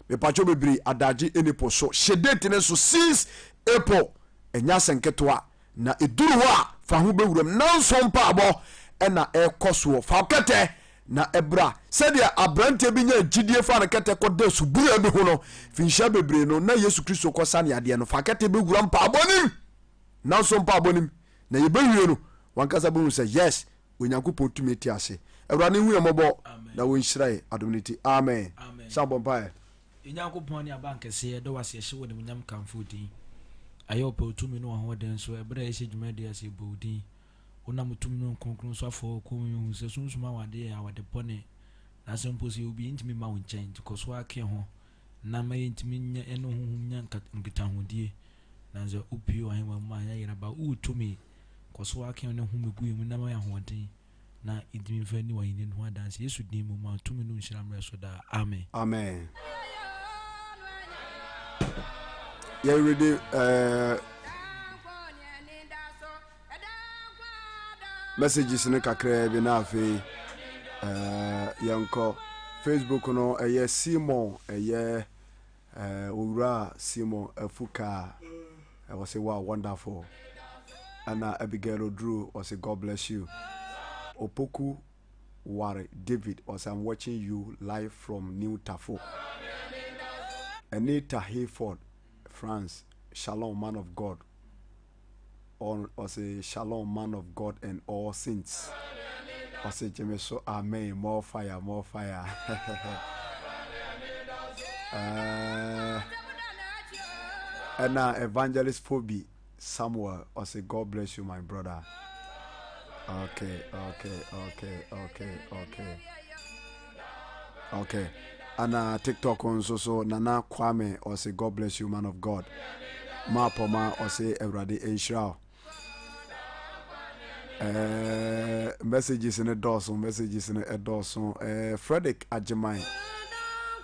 me pacho bebri adaji enipo so shedate ne so 6 April enya senketoa na eduru ho a fa ho bewuram nanso mpaabo ena ekoso fa kete na ebra sadia abrante bi nya gidie fa na kete koda subura bi ho no finsha bebre no na Yesu Kristo kosa ne ade no fa kete bewuram mpaabo nim nanso mpaabo nim na ye bewie no wankasa bu say yes onyankopɔn tumi ti ase ewrane hu emobo na wonhyirae adomniti amen sabo mpae onyankopɔn ne abankese do wase hye wo ne munyam kamfo din ayo pe otumi no ho den so ebra ye dwuma de ase bodin ona mutumi no konkron so afo ko hu se sunsum awade ya awade bɔne na sempo se obi ntimi ma won chen because wa ke ho na ma ntimi nya eno honhum nya nkita hodie na ze opi wa hema ma ya yira ba utumi because wa ke no hum egu mu na ma ya hodin na idimi fa ni wa yin no adanse Yesu din mu ma tumi no nshira mre so da amen amen. You ready? Messages in the kakre bi na afi yanko Facebook no Simon Ura Simon Afuka was say wow wonderful and Abigail Drew was say God bless you. Opoku Ware David was I'm watching you live from New Tafo. Anita Hayford France, shalom man of God, or say shalom man of God and all saints. Or say Jemeso amen, more fire, more fire. And now evangelist Phoebe Samuel, or say God bless you my brother. Okay. And TikTok on so Nana Kwame or say God bless you man of God. Mapoma or say everybody Israel. Messages in a dozen. Frederick Ajamai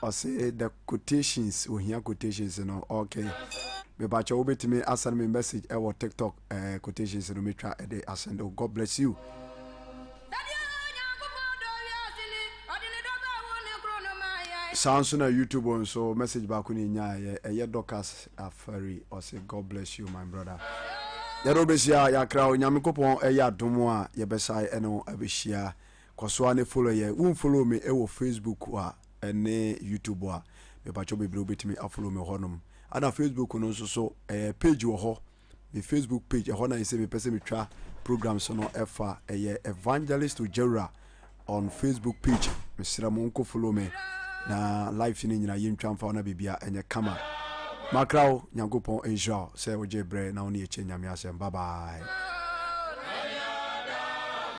or say the quotations we hear quotations okay. But you obey me send me message our TikTok quotations in the metra I send oh God bless you. Sunsum na YouTube on so message back when nya Docas Afari or say God bless you my brother. Yerobesia ya kra onyamekopon adomo a yebesai eno abehia koso ane follow ye won follow me ewo Facebook a ene YouTube a me bacho bebre obetimi afollow me honom ana Facebook no so page wo ho me Facebook page ho na yese me pese me twa programs no efa Evangelist Ojera on Facebook page me sira mo nko follow me na live ni nyina yentwa mfa na bibia enye kama makrao nyankopon enjoy say oje bre na oni eche nyame asem bye bye.